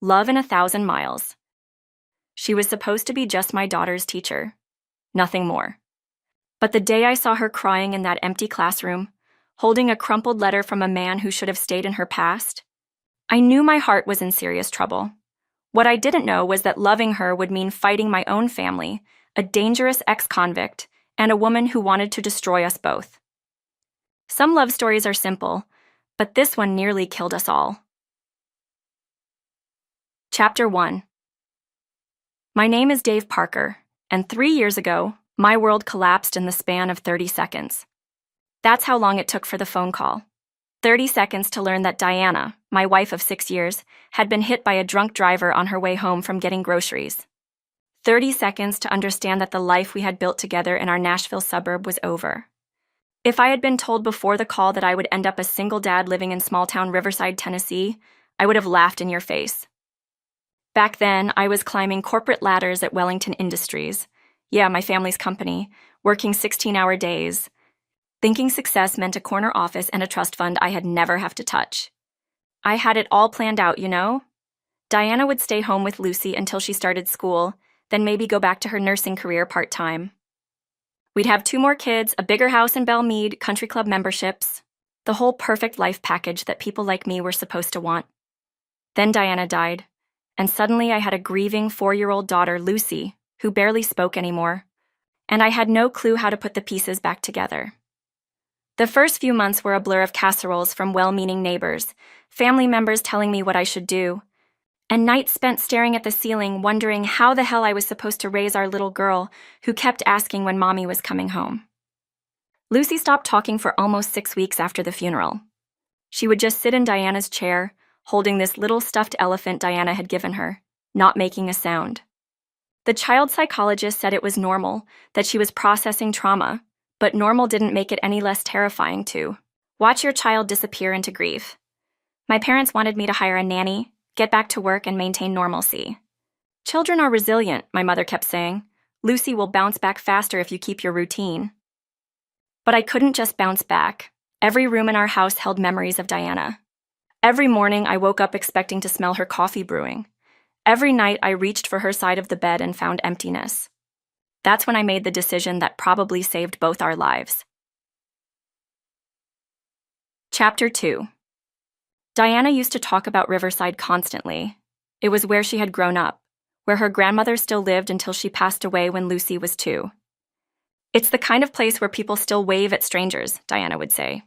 Love in 1,000 miles. She was supposed to be just my daughter's teacher. Nothing more. But the day I saw her crying in that empty classroom, holding a crumpled letter from a man who should have stayed in her past, I knew my heart was in serious trouble. What I didn't know was that loving her would mean fighting my own family, a dangerous ex-convict, and a woman who wanted to destroy us both. Some love stories are simple, but this one nearly killed us all. Chapter 1. My name is Dave Parker, and 3 years ago, my world collapsed in the span of 30 seconds. That's how long it took for the phone call. 30 seconds to learn that Diana, my wife of 6 years, had been hit by a drunk driver on her way home from getting groceries. 30 seconds to understand that the life we had built together in our Nashville suburb was over. If I had been told before the call that I would end up a single dad living in small-town Riverside, Tennessee, I would have laughed in your face. Back then, I was climbing corporate ladders at Wellington Industries, my family's company, working 16-hour days, thinking success meant a corner office and a trust fund I had never have to touch. I had it all planned out, Diana would stay home with Lucy until she started school, then maybe go back to her nursing career part-time. We'd have 2 more kids, a bigger house in Belmead, country club memberships, the whole perfect life package that people like me were supposed to want. Then Diana died, and suddenly I had a grieving 4-year-old daughter, Lucy, who barely spoke anymore, and I had no clue how to put the pieces back together. The first few months were a blur of casseroles from well-meaning neighbors, family members telling me what I should do, and nights spent staring at the ceiling wondering how the hell I was supposed to raise our little girl who kept asking when Mommy was coming home. Lucy stopped talking for almost 6 weeks after the funeral. She would just sit in Diana's chair, holding this little stuffed elephant Diana had given her, not making a sound. The child psychologist said it was normal, that she was processing trauma, but normal didn't make it any less terrifying to watch your child disappear into grief. My parents wanted me to hire a nanny, get back to work, and maintain normalcy. Children are resilient, my mother kept saying. Lucy will bounce back faster if you keep your routine. But I couldn't just bounce back. Every room in our house held memories of Diana. Every morning I woke up expecting to smell her coffee brewing. Every night I reached for her side of the bed and found emptiness. That's when I made the decision that probably saved both our lives. Chapter 2. Diana used to talk about Riverside constantly. It was where she had grown up, where her grandmother still lived until she passed away when Lucy was 2. It's the kind of place where people still wave at strangers, Diana would say,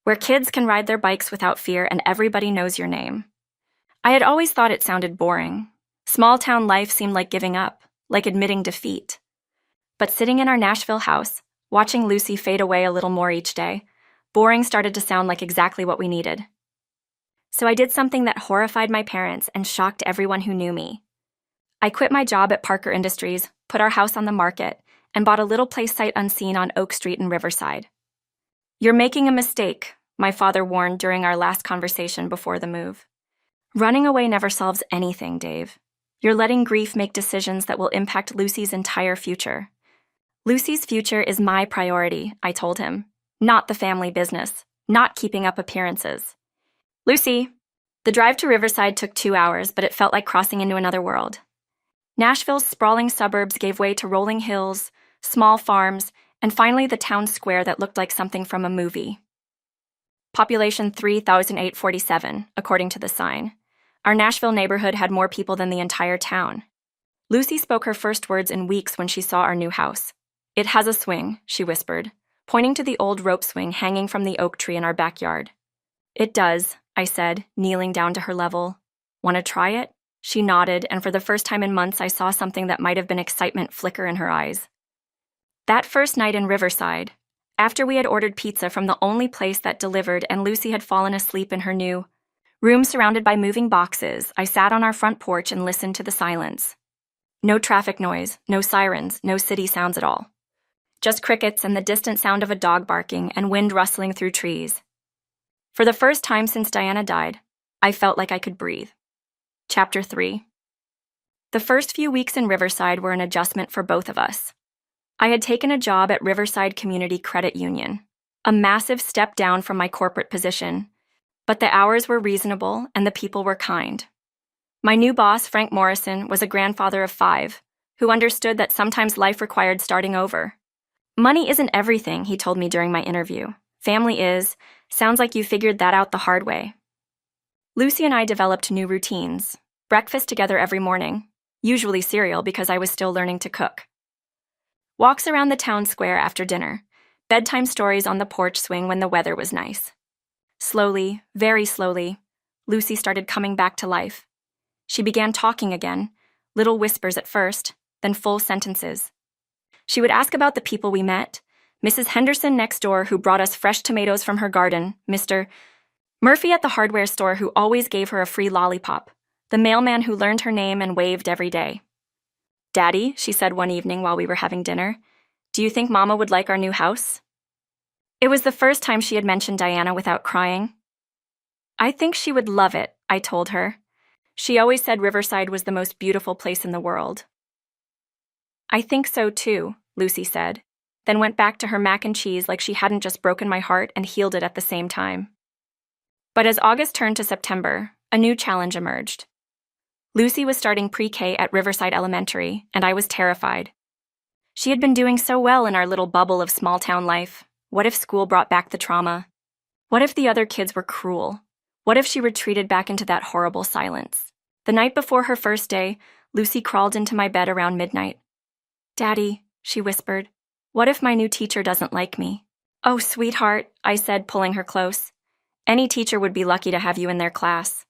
where kids can ride their bikes without fear and everybody knows your name. I had always thought it sounded boring. Small-town life seemed like giving up, like admitting defeat. But sitting in our Nashville house, watching Lucy fade away a little more each day, boring started to sound like exactly what we needed. So I did something that horrified my parents and shocked everyone who knew me. I quit my job at Parker Industries, put our house on the market, and bought a little place sight unseen on Oak Street in Riverside. "You're making a mistake," my father warned during our last conversation before the move. "Running away never solves anything, Dave. You're letting grief make decisions that will impact Lucy's entire future." "Lucy's future is my priority," I told him, "not the family business, not keeping up appearances." Lucy. The drive to Riverside took 2 hours, but it felt like crossing into another world. Nashville's sprawling suburbs gave way to rolling hills, small farms, and finally the town square that looked like something from a movie. Population 3,847, according to the sign. Our Nashville neighborhood had more people than the entire town. Lucy spoke her first words in weeks when she saw our new house. "It has a swing," she whispered, pointing to the old rope swing hanging from the oak tree in our backyard. "It does," I said, kneeling down to her level. "Want to try it?" She nodded, and for the first time in months I saw something that might have been excitement flicker in her eyes. That first night in Riverside, after we had ordered pizza from the only place that delivered and Lucy had fallen asleep in her new room surrounded by moving boxes, I sat on our front porch and listened to the silence. No traffic noise, no sirens, no city sounds at all. Just crickets and the distant sound of a dog barking and wind rustling through trees. For the first time since Diana died, I felt like I could breathe. Chapter 3. The first few weeks in Riverside were an adjustment for both of us. I had taken a job at Riverside Community Credit Union, a massive step down from my corporate position, but the hours were reasonable and the people were kind. My new boss, Frank Morrison, was a grandfather of 5, who understood that sometimes life required starting over. Money isn't everything, he told me during my interview. Family is. Sounds like you figured that out the hard way. Lucy and I developed new routines. Breakfast together every morning, usually cereal because I was still learning to cook. Walks around the town square after dinner. Bedtime stories on the porch swing when the weather was nice. Slowly, very slowly, Lucy started coming back to life. She began talking again, little whispers at first, then full sentences. She would ask about the people we met, Mrs. Henderson next door who brought us fresh tomatoes from her garden, Mr. Murphy at the hardware store who always gave her a free lollipop, the mailman who learned her name and waved every day. "Daddy," she said one evening while we were having dinner, "do you think Mama would like our new house?" It was the first time she had mentioned Diana without crying. "I think she would love it," I told her. She always said Riverside was the most beautiful place in the world. "I think so too," Lucy said, then went back to her mac and cheese like she hadn't just broken my heart and healed it at the same time. But as August turned to September, a new challenge emerged. Lucy was starting pre-K at Riverside Elementary, and I was terrified. She had been doing so well in our little bubble of small-town life. What if school brought back the trauma? What if the other kids were cruel? What if she retreated back into that horrible silence? The night before her first day, Lucy crawled into my bed around midnight. "Daddy," she whispered, "what if my new teacher doesn't like me?" "Oh, sweetheart," I said, pulling her close. "Any teacher would be lucky to have you in their class."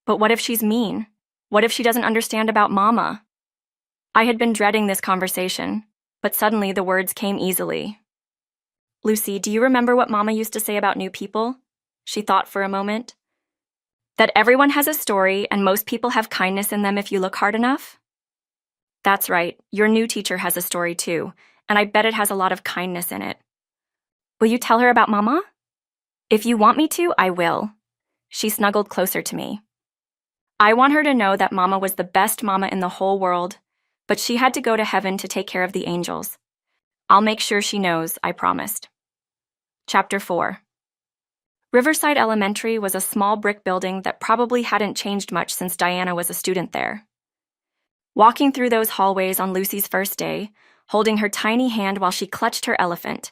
"But what if she's mean? What if she doesn't understand about Mama?" I had been dreading this conversation, but suddenly the words came easily. "Lucy, do you remember what Mama used to say about new people?" She thought for a moment. "That everyone has a story and most people have kindness in them if you look hard enough?" "That's right, your new teacher has a story too, and I bet it has a lot of kindness in it." "Will you tell her about Mama?" "If you want me to, I will." She snuggled closer to me. "I want her to know that Mama was the best mama in the whole world, but she had to go to heaven to take care of the angels. I'll make sure she knows, I promised." Chapter 4. Riverside Elementary was a small brick building that probably hadn't changed much since Diana was a student there. Walking through those hallways on Lucy's first day, holding her tiny hand while she clutched her elephant,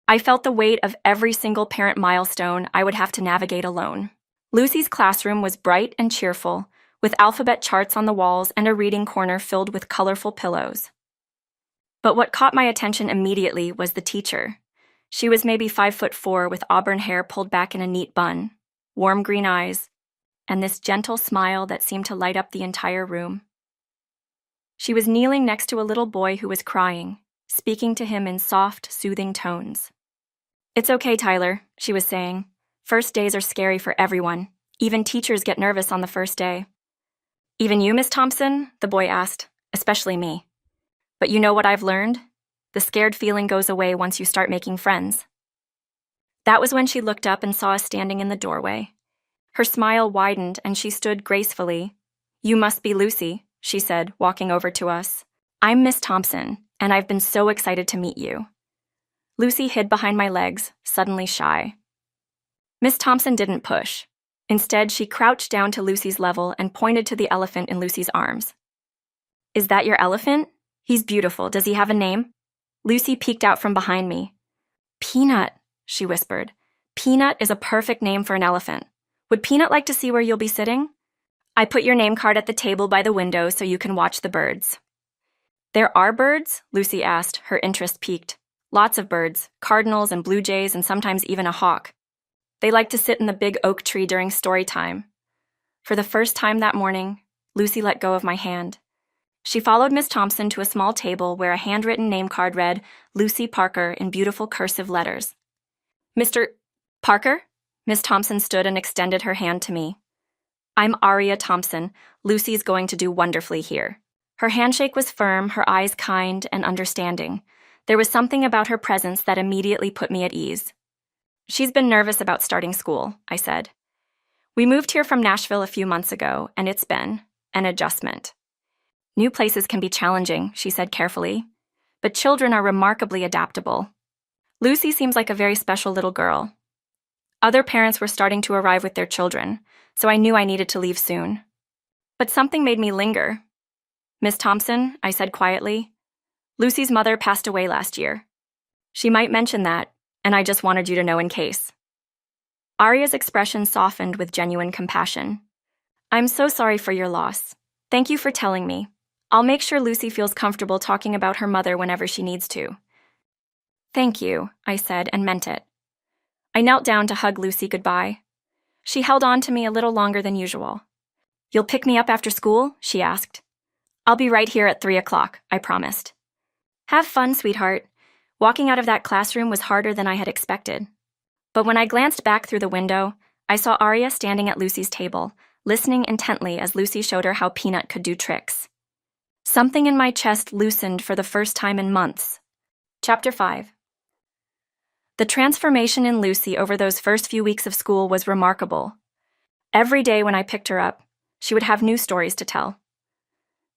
I felt the weight of every single parent milestone I would have to navigate alone. Lucy's classroom was bright and cheerful, with alphabet charts on the walls and a reading corner filled with colorful pillows. But what caught my attention immediately was the teacher. She was maybe 5'4" with auburn hair pulled back in a neat bun, warm green eyes, and this gentle smile that seemed to light up the entire room. She was kneeling next to a little boy who was crying, speaking to him in soft, soothing tones. "It's okay, Tyler," she was saying. "First days are scary for everyone. Even teachers get nervous on the first day." "Even you, Miss Thompson?" the boy asked, "especially me. But you know what I've learned? The scared feeling goes away once you start making friends." That was when she looked up and saw us standing in the doorway. Her smile widened and she stood gracefully. "You must be Lucy," she said, walking over to us. "I'm Miss Thompson, and I've been so excited to meet you." Lucy hid behind my legs, suddenly shy. Miss Thompson didn't push. Instead, she crouched down to Lucy's level and pointed to the elephant in Lucy's arms. "Is that your elephant? He's beautiful. Does he have a name?" Lucy peeked out from behind me. "Peanut," she whispered. "Peanut is a perfect name for an elephant. Would Peanut like to see where you'll be sitting? I put your name card at the table by the window so you can watch the birds." "There are birds?" Lucy asked, her interest piqued. "Lots of birds, cardinals and blue jays and sometimes even a hawk. They like to sit in the big oak tree during story time." For the first time that morning, Lucy let go of my hand. She followed Miss Thompson to a small table where a handwritten name card read, "Lucy Parker," in beautiful cursive letters. "Mr. Parker?" Miss Thompson stood and extended her hand to me. "I'm Aria Thompson. Lucy's going to do wonderfully here." Her handshake was firm, her eyes kind and understanding. There was something about her presence that immediately put me at ease. "She's been nervous about starting school," I said. "We moved here from Nashville a few months ago, and it's been an adjustment." "New places can be challenging," she said carefully, "but children are remarkably adaptable. Lucy seems like a very special little girl." Other parents were starting to arrive with their children, so I knew I needed to leave soon. But something made me linger. "Miss Thompson," I said quietly, "Lucy's mother passed away last year. She might mention that, and I just wanted you to know in case." Arya's expression softened with genuine compassion. "I'm so sorry for your loss. Thank you for telling me. I'll make sure Lucy feels comfortable talking about her mother whenever she needs to." "Thank you," I said, and meant it. I knelt down to hug Lucy goodbye. She held on to me a little longer than usual. "You'll pick me up after school?" she asked. "I'll be right here at 3 o'clock, I promised." "Have fun, sweetheart." Walking out of that classroom was harder than I had expected. But when I glanced back through the window, I saw Arya standing at Lucy's table, listening intently as Lucy showed her how Peanut could do tricks. Something in my chest loosened for the first time in months. Chapter 5. The transformation in Lucy over those first few weeks of school was remarkable. Every day when I picked her up, she would have new stories to tell.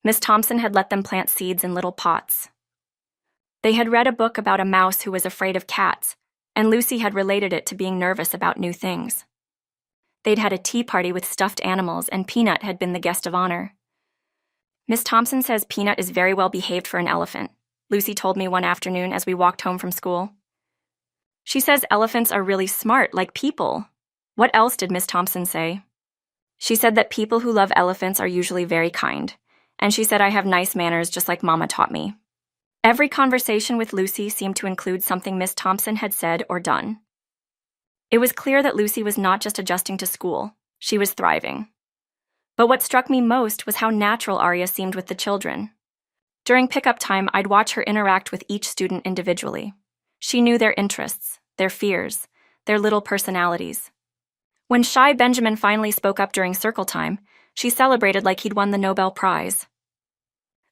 Miss Thompson had let them plant seeds in little pots. They had read a book about a mouse who was afraid of cats, and Lucy had related it to being nervous about new things. They'd had a tea party with stuffed animals, and Peanut had been the guest of honor. "Miss Thompson says Peanut is very well behaved for an elephant," Lucy told me one afternoon as we walked home from school. "She says elephants are really smart, like people." What else did Miss Thompson say? She said that people who love elephants are usually very kind, and she said I have nice manners just like Mama taught me. Every conversation with Lucy seemed to include something Miss Thompson had said or done. It was clear that Lucy was not just adjusting to school, she was thriving. But what struck me most was how natural Arya seemed with the children. During pickup time, I'd watch her interact with each student individually. She knew their interests, their fears, their little personalities. When shy Benjamin finally spoke up during circle time, she celebrated like he'd won the Nobel Prize.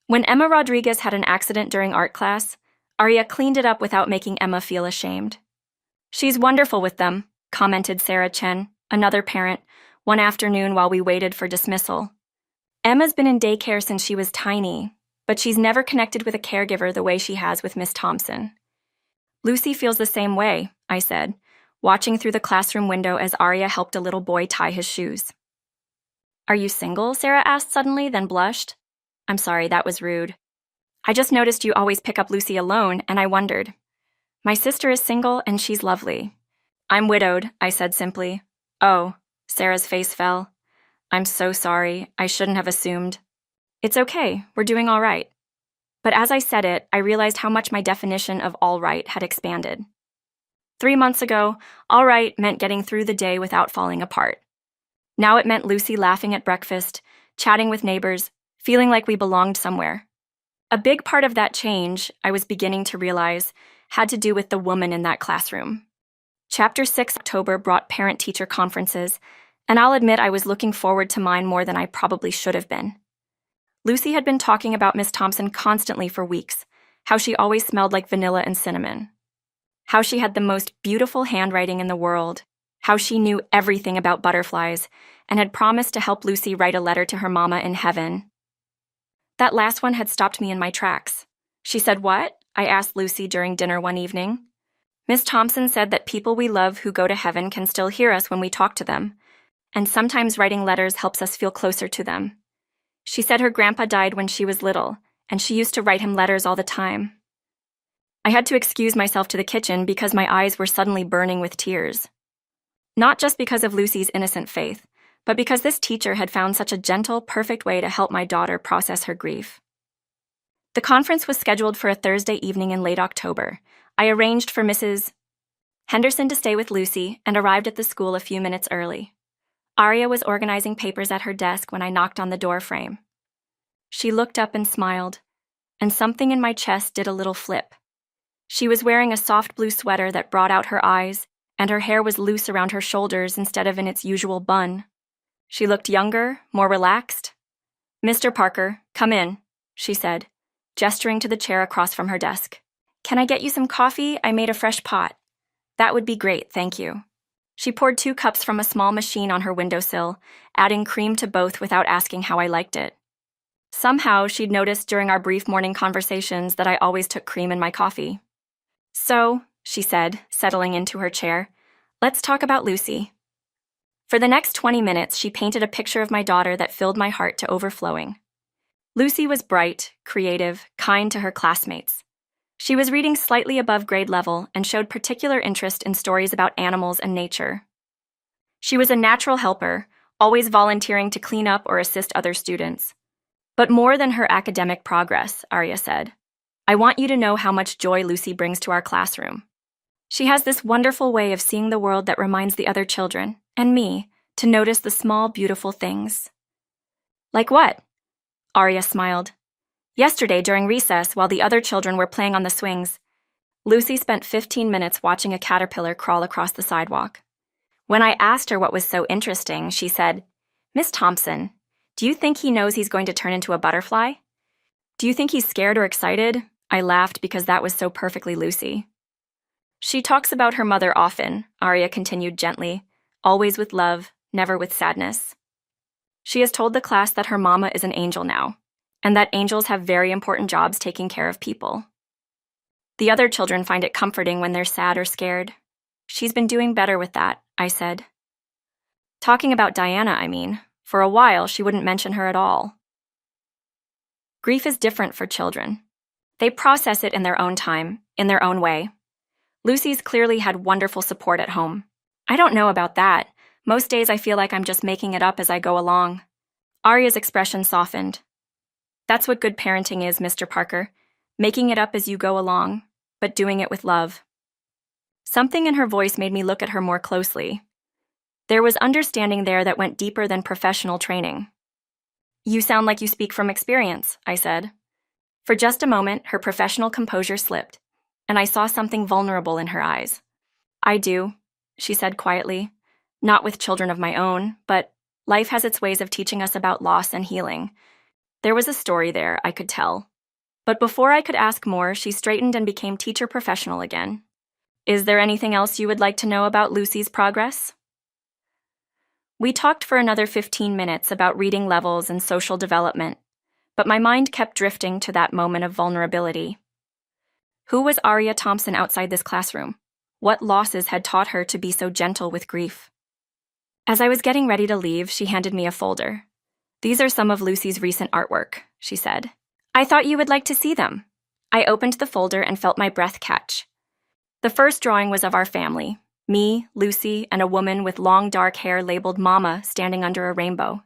When Emma Rodriguez had an accident during art class, Arya cleaned it up without making Emma feel ashamed. "She's wonderful with them," commented Sarah Chen, another parent, one afternoon while we waited for dismissal. "Emma's been in daycare since she was tiny, but she's never connected with a caregiver the way she has with Miss Thompson." "Lucy feels the same way," I said, watching through the classroom window as Arya helped a little boy tie his shoes. "Are you single?" Sarah asked suddenly, then blushed. "I'm sorry, that was rude. I just noticed you always pick up Lucy alone, and I wondered." "My sister is single, and she's lovely." "I'm widowed," I said simply. "Oh," Sarah's face fell. "I'm so sorry. I shouldn't have assumed." "It's okay. We're doing all right." But as I said it, I realized how much my definition of all right had expanded. 3 months ago, all right meant getting through the day without falling apart. Now it meant Lucy laughing at breakfast, chatting with neighbors, feeling like we belonged somewhere. A big part of that change, I was beginning to realize, had to do with the woman in that classroom. Chapter 6 October brought parent-teacher conferences, and I'll admit I was looking forward to mine more than I probably should have been. Lucy had been talking about Miss Thompson constantly for weeks, how she always smelled like vanilla and cinnamon, how she had the most beautiful handwriting in the world, how she knew everything about butterflies, and had promised to help Lucy write a letter to her mama in heaven. That last one had stopped me in my tracks. She said, "What?" I asked Lucy during dinner one evening. "Miss Thompson said that people we love who go to heaven can still hear us when we talk to them, and sometimes writing letters helps us feel closer to them. She said her grandpa died when she was little, and she used to write him letters all the time." I had to excuse myself to the kitchen because my eyes were suddenly burning with tears. Not just because of Lucy's innocent faith, but because this teacher had found such a gentle, perfect way to help my daughter process her grief. The conference was scheduled for a Thursday evening in late October. I arranged for Mrs. Henderson to stay with Lucy and arrived at the school a few minutes early. Arya was organizing papers at her desk when I knocked on the door frame. She looked up and smiled, and something in my chest did a little flip. She was wearing a soft blue sweater that brought out her eyes, and her hair was loose around her shoulders instead of in its usual bun. She looked younger, more relaxed. "Mr. Parker, come in," she said, gesturing to the chair across from her desk. "Can I get you some coffee? I made a fresh pot." "That would be great, thank you." She poured 2 cups from a small machine on her windowsill, adding cream to both without asking how I liked it. Somehow, she'd noticed during our brief morning conversations that I always took cream in my coffee. "So," she said, settling into her chair, "let's talk about Lucy." For the next 20 minutes, she painted a picture of my daughter that filled my heart to overflowing. Lucy was bright, creative, kind to her classmates. She was reading slightly above grade level and showed particular interest in stories about animals and nature. She was a natural helper, always volunteering to clean up or assist other students. But more than her academic progress, Arya said, I want you to know how much joy Lucy brings to our classroom. She has this wonderful way of seeing the world that reminds the other children, and me, to notice the small, beautiful things. Like what? Arya smiled. Yesterday, during recess, while the other children were playing on the swings, Lucy spent 15 minutes watching a caterpillar crawl across the sidewalk. When I asked her what was so interesting, she said, Miss Thompson, do you think he knows he's going to turn into a butterfly? Do you think he's scared or excited? I laughed because that was so perfectly Lucy. She talks about her mother often, Arya continued gently, always with love, never with sadness. She has told the class that her mama is an angel now, and that angels have very important jobs taking care of people. The other children find it comforting when they're sad or scared. She's been doing better with that, I said. Talking about Diana, I mean. For a while, she wouldn't mention her at all. Grief is different for children. They process it in their own time, in their own way. Lucy's clearly had wonderful support at home. I don't know about that. Most days I feel like I'm just making it up as I go along. Arya's expression softened. That's what good parenting is, Mr. Parker. Making it up as you go along, but doing it with love. Something in her voice made me look at her more closely. There was understanding there that went deeper than professional training. You sound like you speak from experience, I said. For just a moment, her professional composure slipped, and I saw something vulnerable in her eyes. I do, she said quietly. Not with children of my own, but life has its ways of teaching us about loss and healing. There was a story there, I could tell. But before I could ask more, she straightened and became teacher professional again. Is there anything else you would like to know about Lucy's progress? We talked for another 15 minutes about reading levels and social development, but my mind kept drifting to that moment of vulnerability. Who was Arya Thompson outside this classroom? What losses had taught her to be so gentle with grief? As I was getting ready to leave, she handed me a folder. These are some of Lucy's recent artwork, she said. I thought you would like to see them. I opened the folder and felt my breath catch. The first drawing was of our family, me, Lucy, and a woman with long dark hair labeled Mama standing under a rainbow.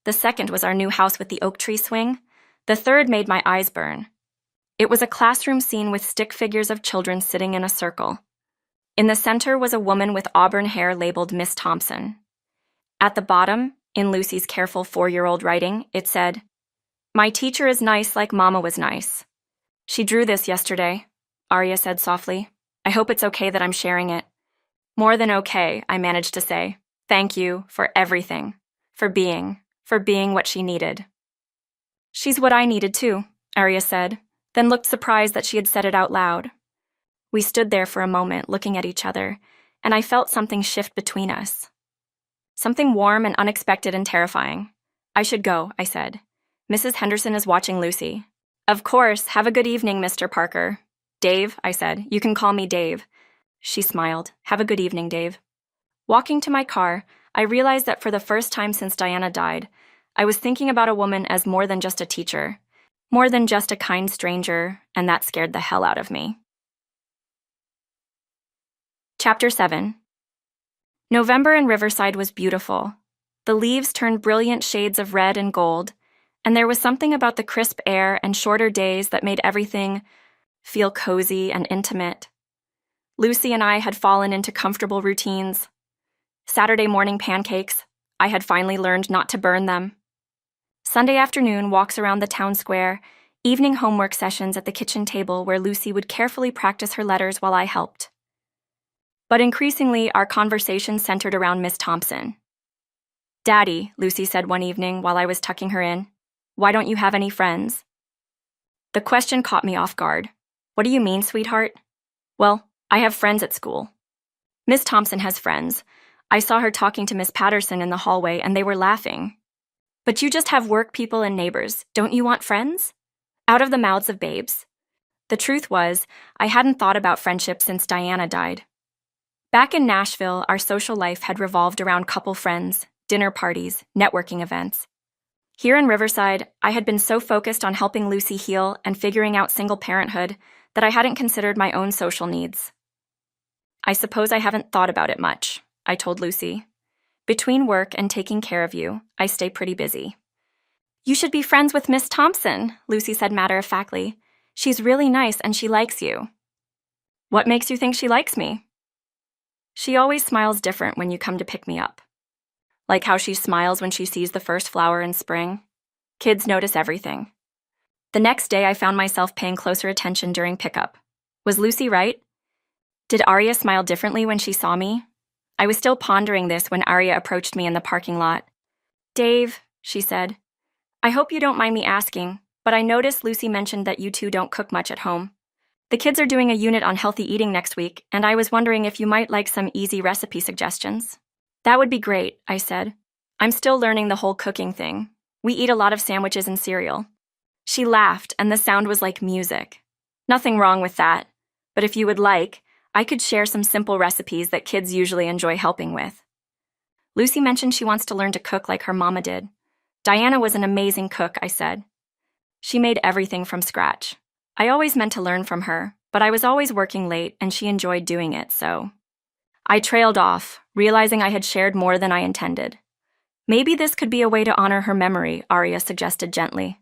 The second was our new house with the oak tree swing. The third made my eyes burn. It was a classroom scene with stick figures of children sitting in a circle. In the center was a woman with auburn hair labeled Miss Thompson. At the bottom, in Lucy's careful 4-year-old writing, it said, My teacher is nice like Mama was nice. She drew this yesterday, Arya said softly. I hope it's okay that I'm sharing it. More than okay, I managed to say. Thank you for everything, for being what she needed. She's what I needed too, Arya said, then looked surprised that she had said it out loud. We stood there for a moment looking at each other, and I felt something shift between us. Something warm and unexpected and terrifying. I should go, I said. Mrs. Henderson is watching Lucy. Of course, have a good evening, Mr. Parker. Dave, I said. You can call me Dave. She smiled. Have a good evening, Dave. Walking to my car, I realized that for the first time since Diana died, I was thinking about a woman as more than just a teacher, more than just a kind stranger, and that scared the hell out of me. Chapter 7. November in Riverside was beautiful. The leaves turned brilliant shades of red and gold, and there was something about the crisp air and shorter days that made everything feel cozy and intimate. Lucy and I had fallen into comfortable routines. Saturday morning pancakes, I had finally learned not to burn them. Sunday afternoon walks around the town square, evening homework sessions at the kitchen table where Lucy would carefully practice her letters while I helped. But increasingly, our conversation centered around Miss Thompson. Daddy, Lucy said one evening while I was tucking her in, why don't you have any friends? The question caught me off guard. What do you mean, sweetheart? Well, I have friends at school. Miss Thompson has friends. I saw her talking to Miss Patterson in the hallway and they were laughing. But you just have work people and neighbors. Don't you want friends? Out of the mouths of babes. The truth was, I hadn't thought about friendship since Diana died. Back in Nashville, our social life had revolved around couple friends, dinner parties, networking events. Here in Riverside, I had been so focused on helping Lucy heal and figuring out single parenthood that I hadn't considered my own social needs. "I suppose I haven't thought about it much," I told Lucy. "Between work and taking care of you, I stay pretty busy." "You should be friends with Miss Thompson," Lucy said matter-of-factly. "She's really nice and she likes you." "What makes you think she likes me?" "She always smiles different when you come to pick me up. Like how she smiles when she sees the first flower in spring. Kids notice everything." The next day, I found myself paying closer attention during pickup. Was Lucy right? Did Arya smile differently when she saw me? I was still pondering this when Arya approached me in the parking lot. "Dave," she said, "I hope you don't mind me asking, but I noticed Lucy mentioned that you two don't cook much at home. The kids are doing a unit on healthy eating next week, and I was wondering if you might like some easy recipe suggestions." "That would be great," I said. "I'm still learning the whole cooking thing. We eat a lot of sandwiches and cereal." She laughed, and the sound was like music. "Nothing wrong with that, but if you would like, I could share some simple recipes that kids usually enjoy helping with." Lucy mentioned she wants to learn to cook like her mama did. "Diana was an amazing cook," I said. "She made everything from scratch. I always meant to learn from her, but I was always working late and she enjoyed doing it, so." I trailed off, realizing I had shared more than I intended. "Maybe this could be a way to honor her memory," Arya suggested gently.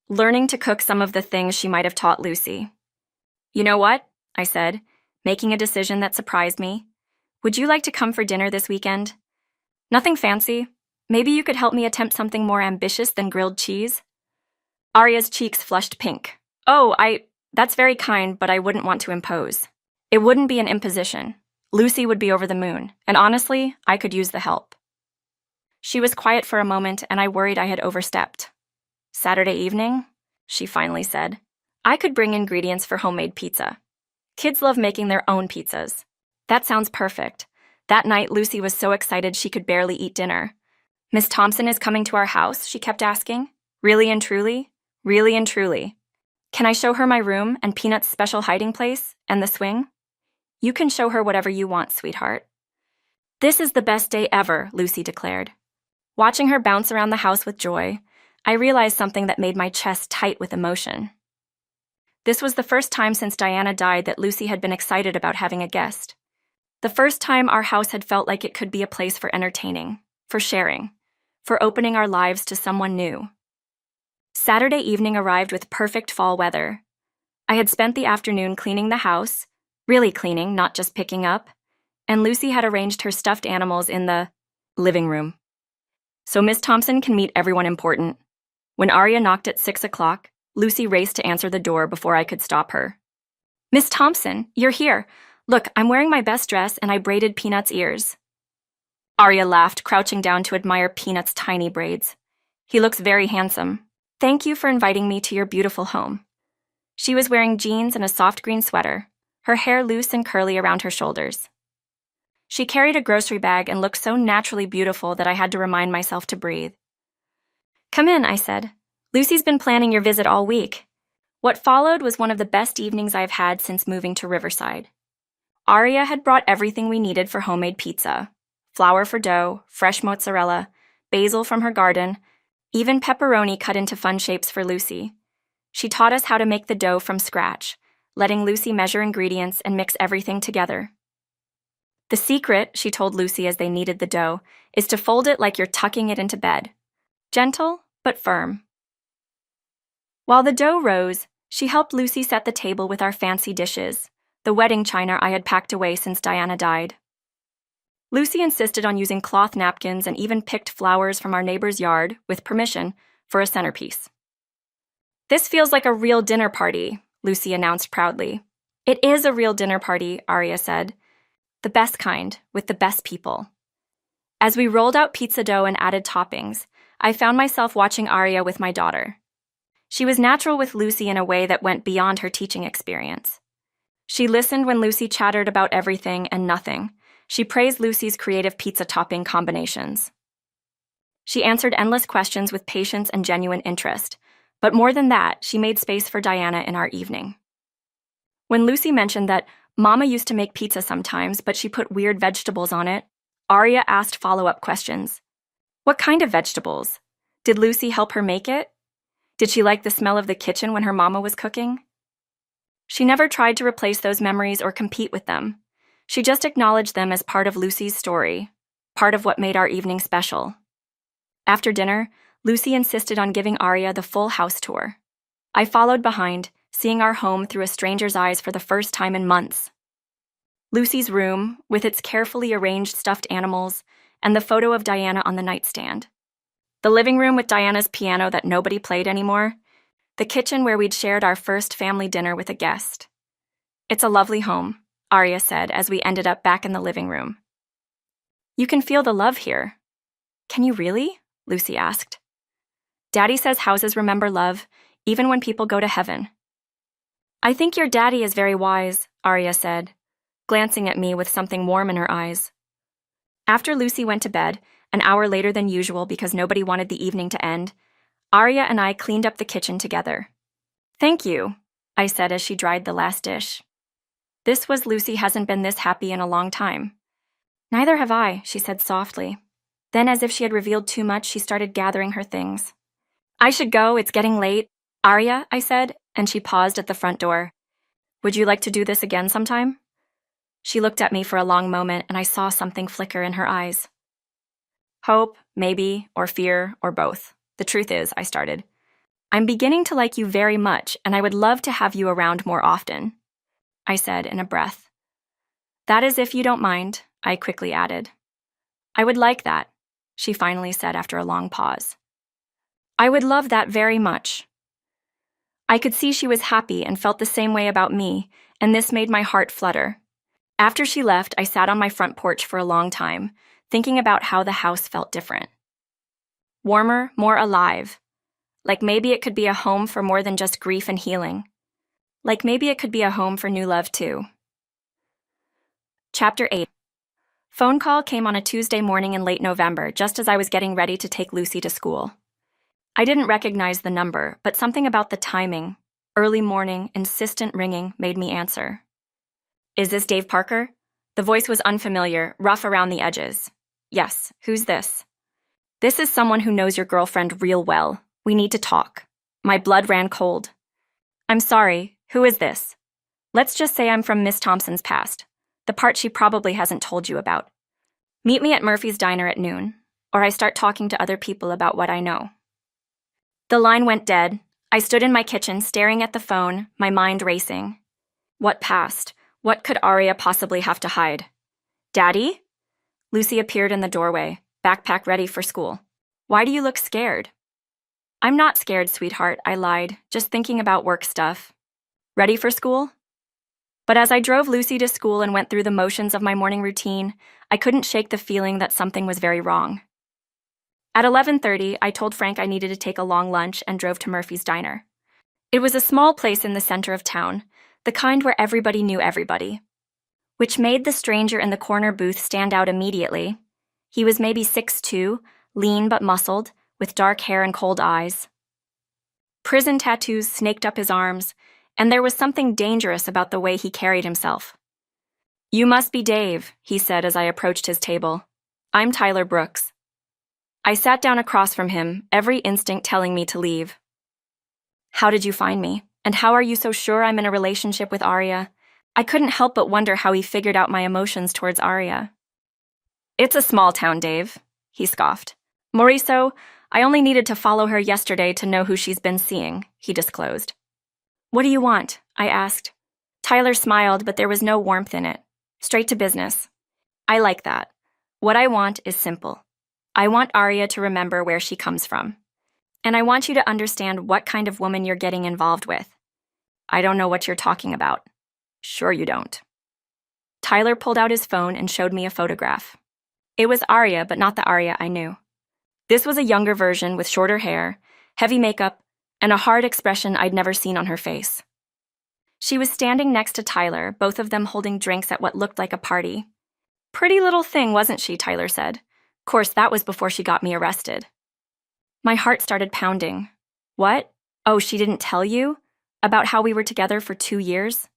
Learning to cook some of the things she might have taught Lucy. "You know what?" I said, making a decision that surprised me. "Would you like to come for dinner this weekend? Nothing fancy. Maybe you could help me attempt something more ambitious than grilled cheese?" Arya's cheeks flushed pink. "Oh, that's very kind, but I wouldn't want to impose." "It wouldn't be an imposition. Lucy would be over the moon, and honestly, I could use the help." She was quiet for a moment, and I worried I had overstepped. "Saturday evening?" she finally said. "I could bring ingredients for homemade pizza. Kids love making their own pizzas." "That sounds perfect." That night, Lucy was so excited she could barely eat dinner. "Miss Thompson is coming to our house?" she kept asking. "Really and truly?" "Really and truly." "Can I show her my room and Peanut's special hiding place and the swing?" "You can show her whatever you want, sweetheart." "This is the best day ever," Lucy declared. Watching her bounce around the house with joy, I realized something that made my chest tight with emotion. This was the first time since Diana died that Lucy had been excited about having a guest. The first time our house had felt like it could be a place for entertaining, for sharing, for opening our lives to someone new. Saturday evening arrived with perfect fall weather. I had spent the afternoon cleaning the house, really cleaning, not just picking up, and Lucy had arranged her stuffed animals in the living room. So Miss Thompson can meet everyone important. When Arya knocked at 6 o'clock, Lucy raced to answer the door before I could stop her. "Miss Thompson, you're here. Look, I'm wearing my best dress and I braided Peanut's ears." Arya laughed, crouching down to admire Peanut's tiny braids. "He looks very handsome. Thank you for inviting me to your beautiful home." She was wearing jeans and a soft green sweater, her hair loose and curly around her shoulders. She carried a grocery bag and looked so naturally beautiful that I had to remind myself to breathe. "Come in," I said. "Lucy's been planning your visit all week." What followed was one of the best evenings I've had since moving to Riverside. Arya had brought everything we needed for homemade pizza: flour for dough, fresh mozzarella, basil from her garden, even pepperoni cut into fun shapes for Lucy. She taught us how to make the dough from scratch, letting Lucy measure ingredients and mix everything together. "The secret," she told Lucy as they kneaded the dough, "is to fold it like you're tucking it into bed. Gentle, but firm." While the dough rose, she helped Lucy set the table with our fancy dishes, the wedding china I had packed away since Diana died. Lucy insisted on using cloth napkins and even picked flowers from our neighbor's yard, with permission, for a centerpiece. "This feels like a real dinner party," Lucy announced proudly. "It is a real dinner party," Arya said. "The best kind, with the best people." As we rolled out pizza dough and added toppings, I found myself watching Arya with my daughter. She was natural with Lucy in a way that went beyond her teaching experience. She listened when Lucy chattered about everything and nothing. She praised Lucy's creative pizza topping combinations. She answered endless questions with patience and genuine interest, but more than that, she made space for Diana in our evening. When Lucy mentioned that Mama used to make pizza sometimes, but she put weird vegetables on it. Arya asked follow-up questions. What kind of vegetables? Did Lucy help her make it? Did she like the smell of the kitchen when her mama was cooking? She never tried to replace those memories or compete with them. She just acknowledged them as part of Lucy's story, part of what made our evening special. After dinner, Lucy insisted on giving Arya the full house tour. I followed behind, seeing our home through a stranger's eyes for the first time in months. Lucy's room, with its carefully arranged stuffed animals, and the photo of Diana on the nightstand. The living room with Diana's piano that nobody played anymore. The kitchen where we'd shared our first family dinner with a guest. It's a lovely home, Arya said as we ended up back in the living room. You can feel the love here. Can you really? Lucy asked. Daddy says houses remember love, even when people go to heaven. I think your daddy is very wise, Arya said, glancing at me with something warm in her eyes. After Lucy went to bed, an hour later than usual because nobody wanted the evening to end, Arya and I cleaned up the kitchen together. Thank you, I said as she dried the last dish. This was Lucy hasn't been this happy in a long time. Neither have I, she said softly. Then, as if she had revealed too much, she started gathering her things. I should go, it's getting late. Arya, I said, and she paused at the front door. Would you like to do this again sometime? She looked at me for a long moment, and I saw something flicker in her eyes. Hope, maybe, or fear, or both. The truth is, I started. I'm beginning to like you very much, and I would love to have you around more often, I said in a breath. That is if you don't mind, I quickly added. I would like that, she finally said after a long pause. I would love that very much. I could see she was happy and felt the same way about me, and this made my heart flutter. After she left, I sat on my front porch for a long time, thinking about how the house felt different. Warmer, more alive. Like maybe it could be a home for more than just grief and healing. Like maybe it could be a home for new love too. Chapter 8. Phone call came on a Tuesday morning in late November, just as I was getting ready to take Lucy to school. I didn't recognize the number, but something about the timing, early morning, insistent ringing, made me answer. Is this Dave Parker? The voice was unfamiliar, rough around the edges. Yes, who's this? This is someone who knows your girlfriend real well. We need to talk. My blood ran cold. I'm sorry, who is this? Let's just say I'm from Miss Thompson's past, the part she probably hasn't told you about. Meet me at Murphy's Diner at noon, or I start talking to other people about what I know. The line went dead. I stood in my kitchen staring at the phone, my mind racing. What past? What could Arya possibly have to hide? Daddy? Lucy appeared in the doorway, backpack ready for school. Why do you look scared? I'm not scared, sweetheart, I lied, just thinking about work stuff. Ready for school? But as I drove Lucy to school and went through the motions of my morning routine, I couldn't shake the feeling that something was very wrong. At 11:30, I told Frank I needed to take a long lunch and drove to Murphy's Diner. It was a small place in the center of town, the kind where everybody knew everybody. Which made the stranger in the corner booth stand out immediately. He was maybe 6'2", lean but muscled, with dark hair and cold eyes. Prison tattoos snaked up his arms, and there was something dangerous about the way he carried himself. You must be Dave, he said as I approached his table. I'm Tyler Brooks. I sat down across from him, every instinct telling me to leave. How did you find me? And how are you so sure I'm in a relationship with Arya? I couldn't help but wonder how he figured out my emotions towards Arya. It's a small town, Dave, he scoffed. Mauricio, I only needed to follow her yesterday to know who she's been seeing, he disclosed. What do you want? I asked. Tyler smiled, but there was no warmth in it. Straight to business. I like that. What I want is simple. I want Arya to remember where she comes from. And I want you to understand what kind of woman you're getting involved with. I don't know what you're talking about. Sure you don't. Tyler pulled out his phone and showed me a photograph. It was Arya, but not the Arya I knew. This was a younger version with shorter hair, heavy makeup, and a hard expression I'd never seen on her face. She was standing next to Tyler, both of them holding drinks at what looked like a party. Pretty little thing, wasn't she, Tyler said. Of course, that was before she got me arrested. My heart started pounding. What? Oh, she didn't tell you? About how we were together for 2 years?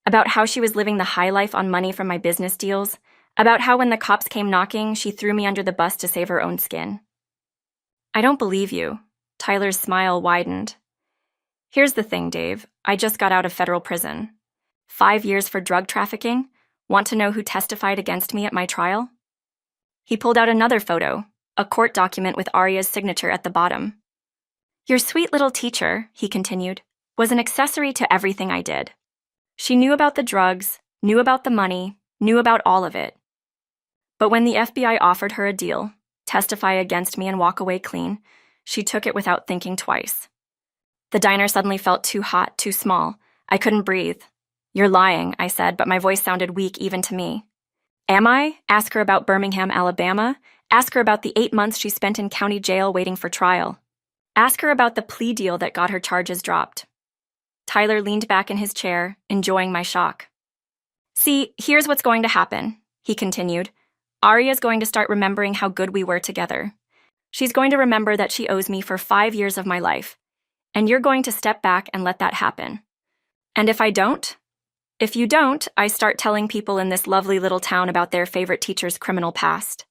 about how she was living the high life on money from my business deals, about how when the cops came knocking, she threw me under the bus to save her own skin. I don't believe you. Tyler's smile widened. Here's the thing, Dave. I just got out of federal prison. 5 years for drug trafficking? Want to know who testified against me at my trial? He pulled out another photo, a court document with Arya's signature at the bottom. Your sweet little teacher, he continued, was an accessory to everything I did. She knew about the drugs, knew about the money, knew about all of it. But when the FBI offered her a deal, testify against me and walk away clean, she took it without thinking twice. The diner suddenly felt too hot, too small. I couldn't breathe. You're lying, I said, but my voice sounded weak even to me. Am I? Ask her about Birmingham, Alabama. Ask her about the 8 months she spent in county jail waiting for trial. Ask her about the plea deal that got her charges dropped. Tyler leaned back in his chair, enjoying my shock. See, here's what's going to happen, he continued. Arya's going to start remembering how good we were together. She's going to remember that she owes me for 5 years of my life. And you're going to step back and let that happen. And if I don't? If you don't, I start telling people in this lovely little town about their favorite teacher's criminal past.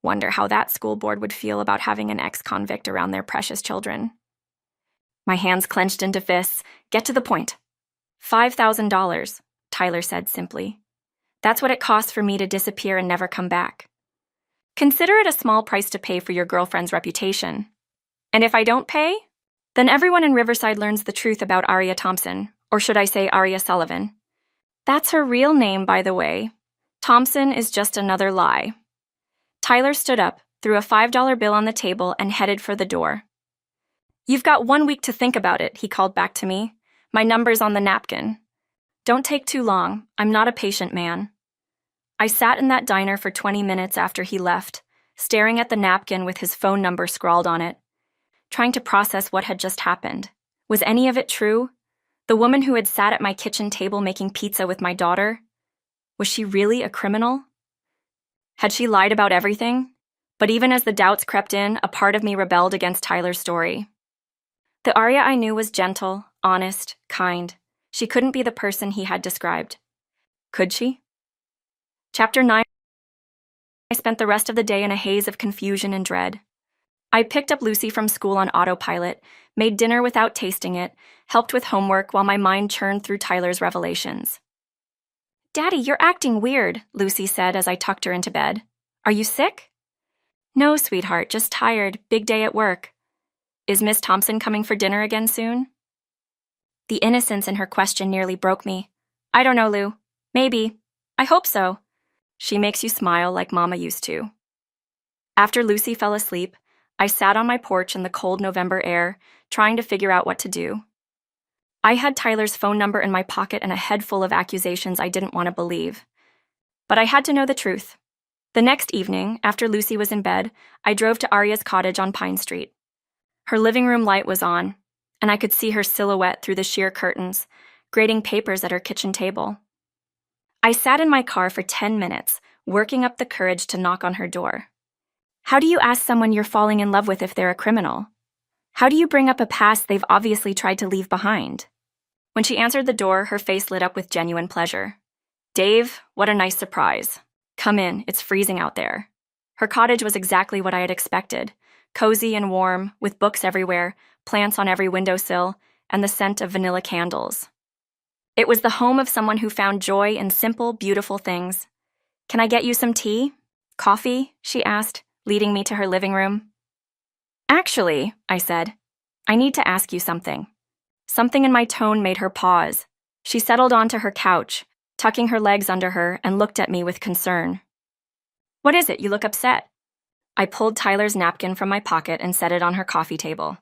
Wonder how that school board would feel about having an ex-convict around their precious children. My hands clenched into fists. Get to the point. $5,000, Tyler said simply. That's what it costs for me to disappear and never come back. Consider it a small price to pay for your girlfriend's reputation. And if I don't pay, then everyone in Riverside learns the truth about Arya Thompson, or should I say Arya Sullivan. That's her real name, by the way. Thompson is just another lie. Tyler stood up, threw a $5 bill on the table, and headed for the door. You've got 1 week to think about it, he called back to me. My number's on the napkin. Don't take too long. I'm not a patient man. I sat in that diner for 20 minutes after he left, staring at the napkin with his phone number scrawled on it, trying to process what had just happened. Was any of it true? The woman who had sat at my kitchen table making pizza with my daughter? Was she really a criminal? Had she lied about everything? But even as the doubts crept in, a part of me rebelled against Tyler's story. The Arya I knew was gentle, honest, kind. She couldn't be the person he had described. Could she? Chapter 9. I spent the rest of the day in a haze of confusion and dread. I picked up Lucy from school on autopilot, made dinner without tasting it, helped with homework while my mind churned through Tyler's revelations. Daddy, you're acting weird, Lucy said as I tucked her into bed. Are you sick? No, sweetheart, just tired. Big day at work. Is Miss Thompson coming for dinner again soon? The innocence in her question nearly broke me. I don't know, Lou. Maybe. I hope so. She makes you smile like Mama used to. After Lucy fell asleep, I sat on my porch in the cold November air, trying to figure out what to do. I had Tyler's phone number in my pocket and a head full of accusations I didn't want to believe. But I had to know the truth. The next evening, after Lucy was in bed, I drove to Arya's cottage on Pine Street. Her living room light was on, and I could see her silhouette through the sheer curtains, grating papers at her kitchen table. I sat in my car for 10 minutes, working up the courage to knock on her door. How do you ask someone you're falling in love with if they're a criminal? How do you bring up a past they've obviously tried to leave behind? When she answered the door, her face lit up with genuine pleasure. Dave, what a nice surprise. Come in, it's freezing out there. Her cottage was exactly what I had expected, cozy and warm, with books everywhere, plants on every windowsill, and the scent of vanilla candles. It was the home of someone who found joy in simple, beautiful things. Can I get you some tea? Coffee? She asked, leading me to her living room. Actually, I said, I need to ask you something. Something in my tone made her pause. She settled onto her couch, tucking her legs under her, and looked at me with concern. What is it? You look upset. I pulled Tyler's napkin from my pocket and set it on her coffee table.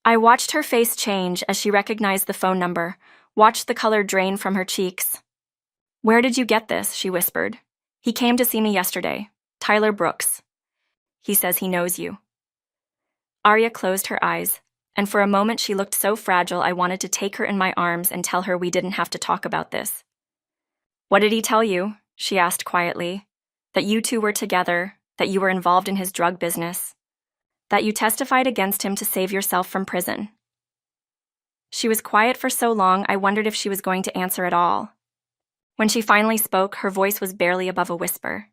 I watched her face change as she recognized the phone number, watched the color drain from her cheeks. Where did you get this? She whispered. He came to see me yesterday. Tyler Brooks. He says he knows you. Arya closed her eyes, and for a moment she looked so fragile I wanted to take her in my arms and tell her we didn't have to talk about this. What did he tell you? She asked quietly. That you two were together, that you were involved in his drug business, that you testified against him to save yourself from prison. She was quiet for so long, I wondered if she was going to answer at all. When she finally spoke, her voice was barely above a whisper.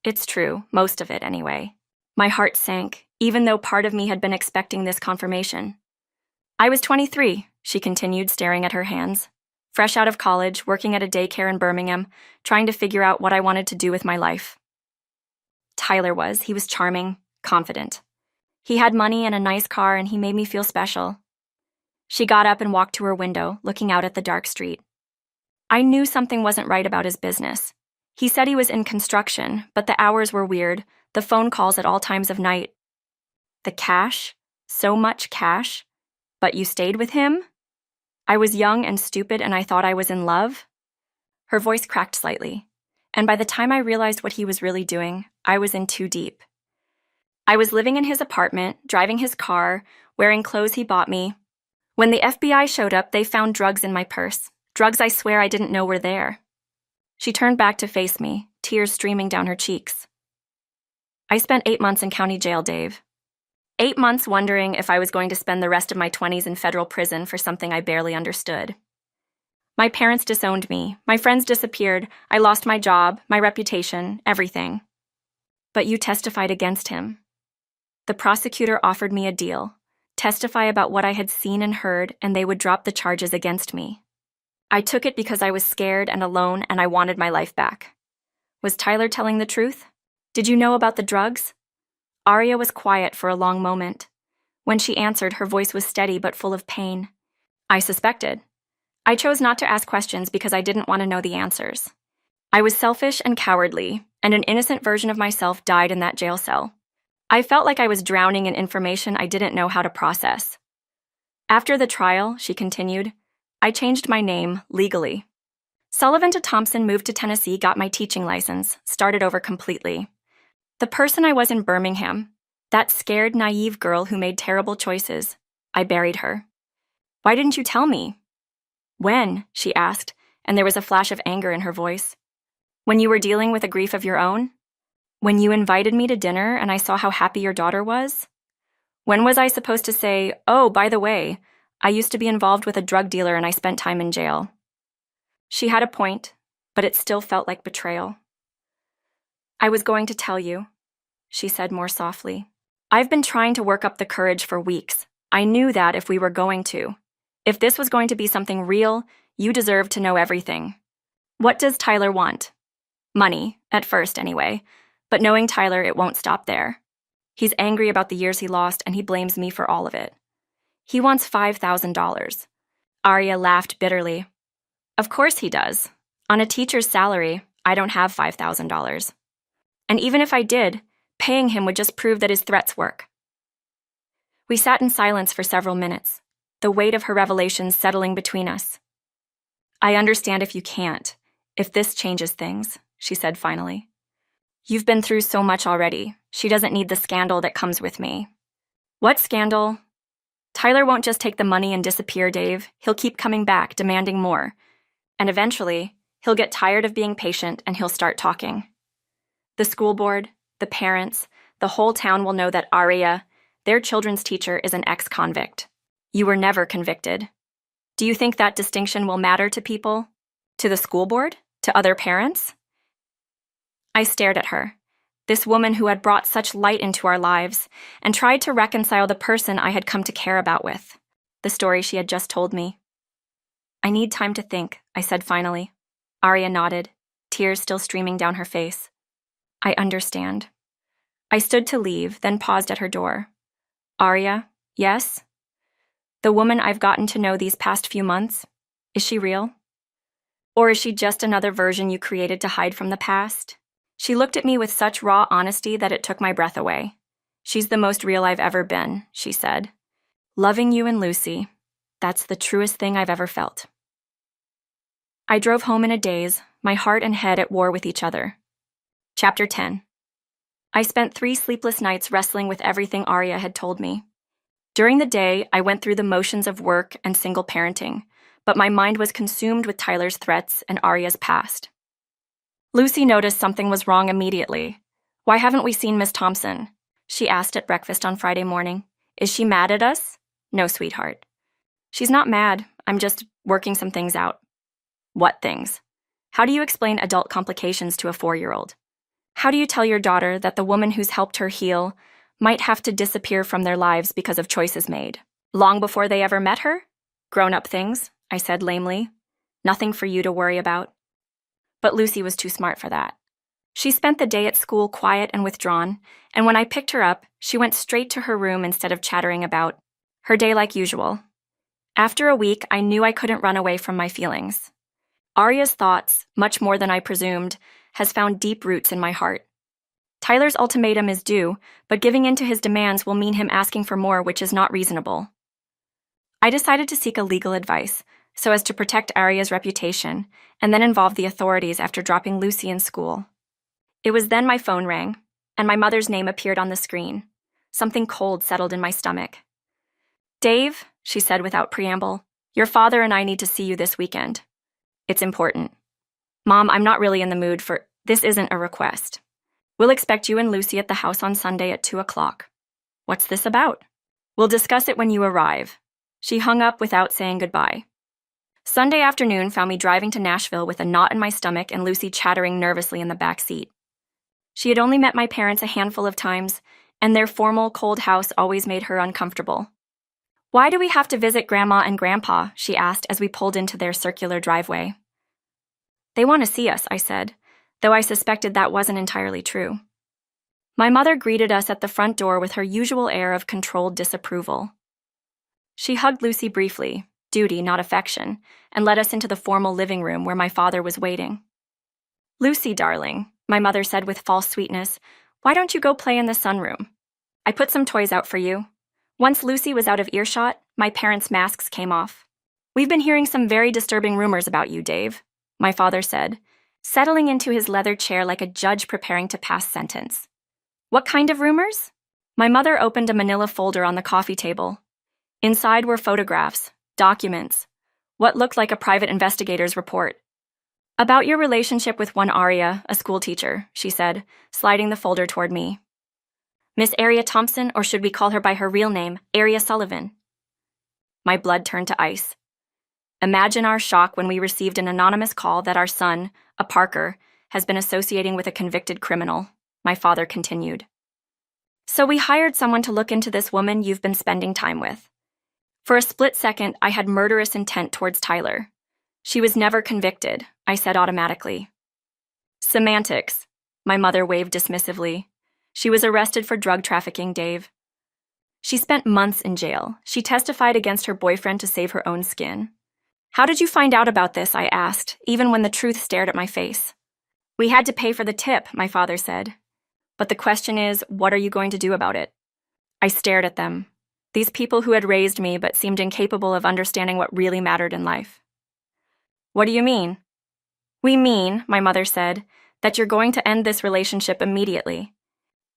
It's true, most of it anyway. My heart sank, even though part of me had been expecting this confirmation. I was 23, she continued, staring at her hands. Fresh out of college, working at a daycare in Birmingham, trying to figure out what I wanted to do with my life. He was charming, confident. He had money and a nice car, and he made me feel special. She got up and walked to her window, looking out at the dark street. I knew something wasn't right about his business. He said he was in construction, but the hours were weird, the phone calls at all times of night. The cash? So much cash? But you stayed with him? I was young and stupid, and I thought I was in love? Her voice cracked slightly, and by the time I realized what he was really doing, I was in too deep. I was living in his apartment, driving his car, wearing clothes he bought me. When the FBI showed up, they found drugs in my purse, drugs I swear I didn't know were there. She turned back to face me, tears streaming down her cheeks. I spent 8 months in county jail, Dave. 8 months wondering if I was going to spend the rest of my 20s in federal prison for something I barely understood. My parents disowned me, my friends disappeared, I lost my job, my reputation, everything. But you testified against him. The prosecutor offered me a deal, testify about what I had seen and heard, and they would drop the charges against me. I took it because I was scared and alone and I wanted my life back. Was Tyler telling the truth? Did you know about the drugs? Aria was quiet for a long moment. When she answered, her voice was steady but full of pain. I suspected. I chose not to ask questions because I didn't want to know the answers. I was selfish and cowardly, and an innocent version of myself died in that jail cell. I felt like I was drowning in information I didn't know how to process. After the trial, she continued, I changed my name legally. Sullivan to Thompson, moved to Tennessee, got my teaching license, started over completely. The person I was in Birmingham, that scared, naive girl who made terrible choices, I buried her. Why didn't you tell me? When? She asked, and there was a flash of anger in her voice. When you were dealing with a grief of your own? When you invited me to dinner and I saw how happy your daughter was? When was I supposed to say, oh, by the way, I used to be involved with a drug dealer and I spent time in jail? She had a point, but it still felt like betrayal. I was going to tell you, she said more softly. I've been trying to work up the courage for weeks. I knew that if we were going to. If this was going to be something real, you deserved to know everything. What does Tyler want? Money, at first anyway, but knowing Tyler, it won't stop there. He's angry about the years he lost and he blames me for all of it. He wants $5,000. Aria laughed bitterly. Of course he does. On a teacher's salary, I don't have $5,000. And even if I did, paying him would just prove that his threats work. We sat in silence for several minutes, the weight of her revelations settling between us. I understand if you can't, if this changes things, she said finally. You've been through so much already. She doesn't need the scandal that comes with me. What scandal? Tyler won't just take the money and disappear, Dave. He'll keep coming back, demanding more. And eventually, he'll get tired of being patient and he'll start talking. The school board, the parents, the whole town will know that Aria, their children's teacher, is an ex-convict. You were never convicted. Do you think that distinction will matter to people? To the school board? To other parents? I stared at her, this woman who had brought such light into our lives, and tried to reconcile the person I had come to care about with, the story she had just told me. I need time to think, I said finally. Aria nodded, tears still streaming down her face. I understand. I stood to leave, then paused at her door. Aria, yes? The woman I've gotten to know these past few months, is she real? Or is she just another version you created to hide from the past? She looked at me with such raw honesty that it took my breath away. She's the most real I've ever been, she said. Loving you and Lucy, that's the truest thing I've ever felt. I drove home in a daze, my heart and head at war with each other. Chapter 10. I spent 3 sleepless nights wrestling with everything Aria had told me. During the day, I went through the motions of work and single parenting, but my mind was consumed with Tyler's threats and Aria's past. Lucy noticed something was wrong immediately. Why haven't we seen Miss Thompson? She asked at breakfast on Friday morning. Is she mad at us? No, sweetheart. She's not mad. I'm just working some things out. What things? How do you explain adult complications to a 4-year-old? How do you tell your daughter that the woman who's helped her heal might have to disappear from their lives because of choices made, long before they ever met her? Grown-up things, I said lamely. Nothing for you to worry about. But Lucy was too smart for that. She spent the day at school quiet and withdrawn, and when I picked her up, she went straight to her room instead of chattering about her day like usual. After a week, I knew I couldn't run away from my feelings. Arya's thoughts, much more than I presumed, has found deep roots in my heart. Tyler's ultimatum is due, but giving in to his demands will mean him asking for more, which is not reasonable. I decided to seek a legal advice, so as to protect Arya's reputation, and then involve the authorities after dropping Lucy in school. It was then my phone rang, and my mother's name appeared on the screen. Something cold settled in my stomach. "Dave," she said without preamble, "your father and I need to see you this weekend. It's important." "Mom, I'm not really in the mood for— This isn't a request. We'll expect you and Lucy at the house on Sunday at 2 o'clock. "What's this about?" "We'll discuss it when you arrive." She hung up without saying goodbye. Sunday afternoon found me driving to Nashville with a knot in my stomach and Lucy chattering nervously in the back seat. She had only met my parents a handful of times, and their formal, cold house always made her uncomfortable. "Why do we have to visit Grandma and Grandpa?" she asked as we pulled into their circular driveway. "They want to see us," I said, though I suspected that wasn't entirely true. My mother greeted us at the front door with her usual air of controlled disapproval. She hugged Lucy briefly, duty, not affection, and led us into the formal living room where my father was waiting. "Lucy, darling," my mother said with false sweetness, "why don't you go play in the sunroom? I put some toys out for you." Once Lucy was out of earshot, my parents' masks came off. "We've been hearing some very disturbing rumors about you, Dave," my father said, settling into his leather chair like a judge preparing to pass sentence. "What kind of rumors?" My mother opened a manila folder on the coffee table. Inside were photographs, documents, what looked like a private investigator's report. "About your relationship with one Arya, a schoolteacher," she said, sliding the folder toward me. "Miss Arya Thompson, or should we call her by her real name, Arya Sullivan?" My blood turned to ice. Imagine our shock when we received an anonymous call that our son, a Parker, has been associating with a convicted criminal, my father continued. "So we hired someone to look into this woman you've been spending time with." For a split second, I had murderous intent towards Tyler. "She was never convicted," I said automatically. "Semantics," my mother waved dismissively. "She was arrested for drug trafficking, Dave. She spent months in jail. She testified against her boyfriend to save her own skin." "How did you find out about this?" I asked, even when the truth stared at my face. "We had to pay for the tip," my father said. "But the question is, what are you going to do about it?" I stared at them. These people who had raised me but seemed incapable of understanding what really mattered in life. "What do you mean?" "We mean," my mother said, "that you're going to end this relationship immediately.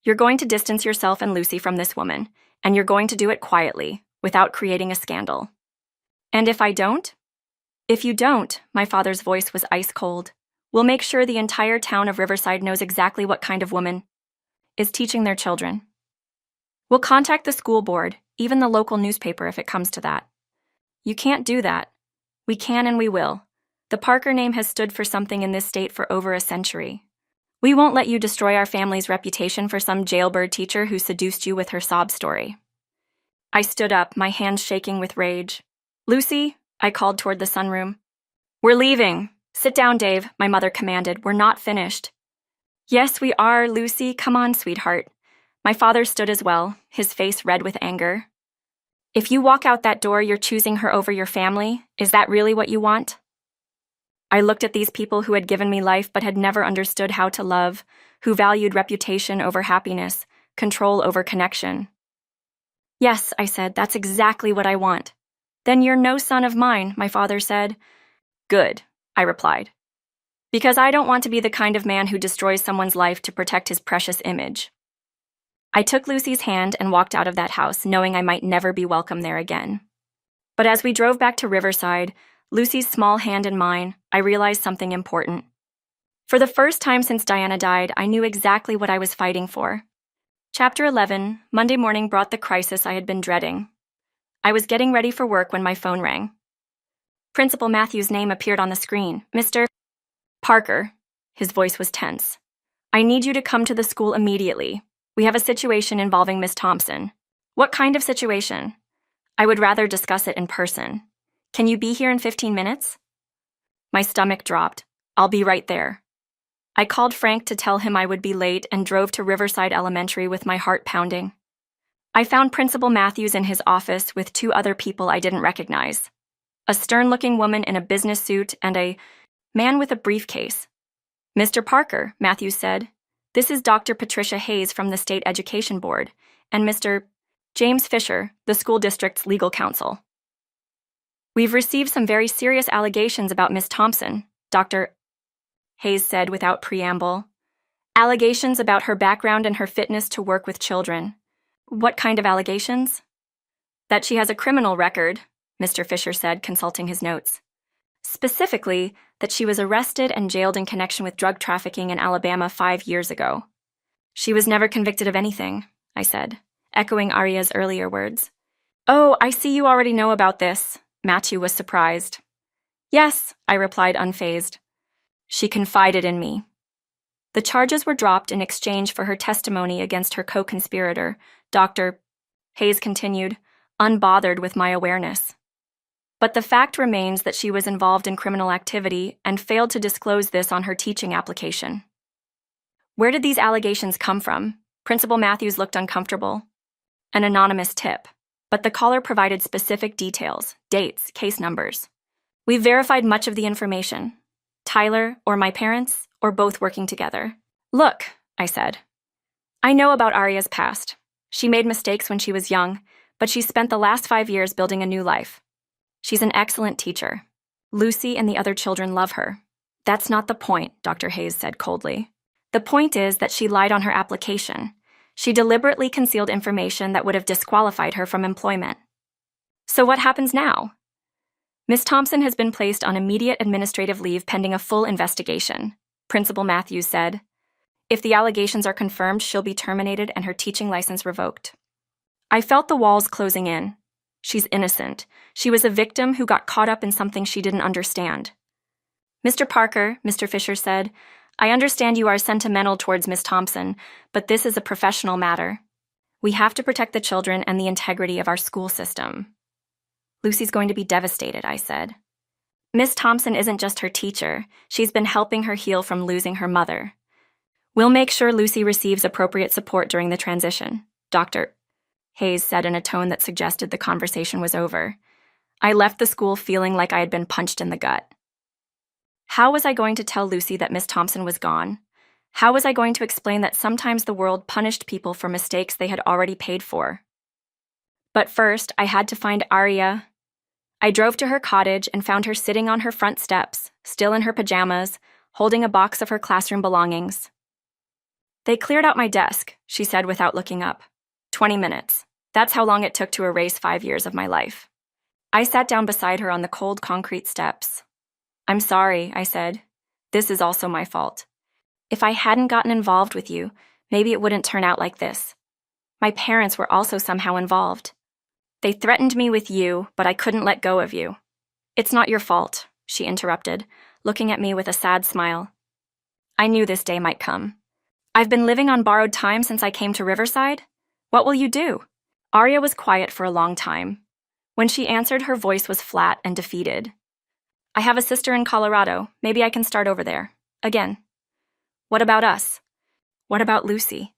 You're going to distance yourself and Lucy from this woman, and you're going to do it quietly, without creating a scandal." "And if I don't?" "If you don't," my father's voice was ice cold, "we'll make sure the entire town of Riverside knows exactly what kind of woman is teaching their children. We'll contact the school board, even the local newspaper if it comes to that." "You can't do that." "We can and we will. The Parker name has stood for something in this state for over a century. We won't let you destroy our family's reputation for some jailbird teacher who seduced you with her sob story." I stood up, my hands shaking with rage. "Lucy," I called toward the sunroom. "We're leaving. Sit down, Dave," my mother commanded. "We're not finished." "Yes, we are, Lucy. Come on, sweetheart." My father stood as well, his face red with anger. "If you walk out that door, you're choosing her over your family. Is that really what you want?" I looked at these people who had given me life but had never understood how to love, who valued reputation over happiness, control over connection. "Yes," I said, "that's exactly what I want." "Then you're no son of mine," my father said. "Good," I replied. "Because I don't want to be the kind of man who destroys someone's life to protect his precious image." I took Lucy's hand and walked out of that house, knowing I might never be welcome there again. But as we drove back to Riverside, Lucy's small hand in mine, I realized something important. For the first time since Diana died, I knew exactly what I was fighting for. Chapter 11, Monday morning brought the crisis I had been dreading. I was getting ready for work when my phone rang. Principal Matthews' name appeared on the screen. Mr. Parker. His voice was tense. I need you to come to the school immediately. We have a situation involving Miss Thompson. What kind of situation? I would rather discuss it in person. Can you be here in 15 minutes? My stomach dropped. I'll be right there. I called Frank to tell him I would be late and drove to Riverside Elementary with my heart pounding. I found Principal Matthews in his office with two other people I didn't recognize. A stern-looking woman in a business suit and a man with a briefcase. Mr. Parker, Matthews said, this is Dr. Patricia Hayes from the State Education Board, and Mr. James Fisher, the school district's legal counsel. We've received some very serious allegations about Miss Thompson, Dr. Hayes said without preamble. Allegations about her background and her fitness to work with children. What kind of allegations? That she has a criminal record, Mr. Fisher said, consulting his notes. Specifically, that she was arrested and jailed in connection with drug trafficking in Alabama 5 years ago. She was never convicted of anything, I said, echoing Arya's earlier words. Oh, I see you already know about this, Matthew was surprised. Yes, I replied unfazed. She confided in me. The charges were dropped in exchange for her testimony against her co-conspirator, Dr. Hayes continued, unbothered with my awareness. But the fact remains that she was involved in criminal activity and failed to disclose this on her teaching application. Where did these allegations come from? Principal Matthews looked uncomfortable. An anonymous tip, but the caller provided specific details, dates, case numbers. We verified much of the information. Tyler, or my parents, or both working together. Look, I said. I know about Arya's past. She made mistakes when she was young, but she spent the last 5 years building a new life. She's an excellent teacher. Lucy and the other children love her. That's not the point, Dr. Hayes said coldly. The point is that she lied on her application. She deliberately concealed information that would have disqualified her from employment. So what happens now? Miss Thompson has been placed on immediate administrative leave pending a full investigation, Principal Matthews said. If the allegations are confirmed, she'll be terminated and her teaching license revoked. I felt the walls closing in. She's innocent. She was a victim who got caught up in something she didn't understand. Mr. Parker, Mr. Fisher said, I understand you are sentimental towards Miss Thompson, but this is a professional matter. We have to protect the children and the integrity of our school system. Lucy's going to be devastated, I said. Miss Thompson isn't just her teacher. She's been helping her heal from losing her mother. We'll make sure Lucy receives appropriate support during the transition, Dr. Hayes said in a tone that suggested the conversation was over. I left the school feeling like I had been punched in the gut. How was I going to tell Lucy that Miss Thompson was gone? How was I going to explain that sometimes the world punished people for mistakes they had already paid for? But first, I had to find Arya. I drove to her cottage and found her sitting on her front steps, still in her pajamas, holding a box of her classroom belongings. They cleared out my desk, she said without looking up. 20 minutes. That's how long it took to erase 5 years of my life. I sat down beside her on the cold concrete steps. I'm sorry, I said. This is also my fault. If I hadn't gotten involved with you, maybe it wouldn't turn out like this. My parents were also somehow involved. They threatened me with you, but I couldn't let go of you. It's not your fault, she interrupted, looking at me with a sad smile. I knew this day might come. I've been living on borrowed time since I came to Riverside. What will you do? Arya was quiet for a long time. When she answered, her voice was flat and defeated. I have a sister in Colorado. Maybe I can start over there. Again. What about us? What about Lucy?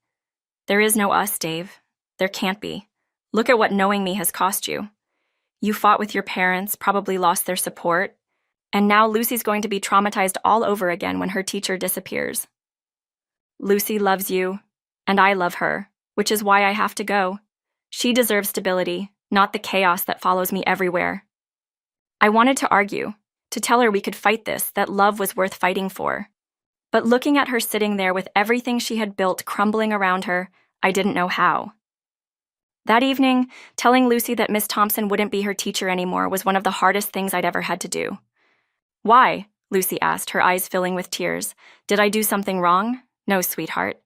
There is no us, Dave. There can't be. Look at what knowing me has cost you. You fought with your parents, probably lost their support, and now Lucy's going to be traumatized all over again when her teacher disappears. Lucy loves you, and I love her, which is why I have to go. She deserves stability, not the chaos that follows me everywhere. I wanted to argue, to tell her we could fight this, that love was worth fighting for. But looking at her sitting there with everything she had built crumbling around her, I didn't know how. That evening, telling Lucy that Miss Thompson wouldn't be her teacher anymore was one of the hardest things I'd ever had to do. Why? Lucy asked, her eyes filling with tears. Did I do something wrong? No, sweetheart.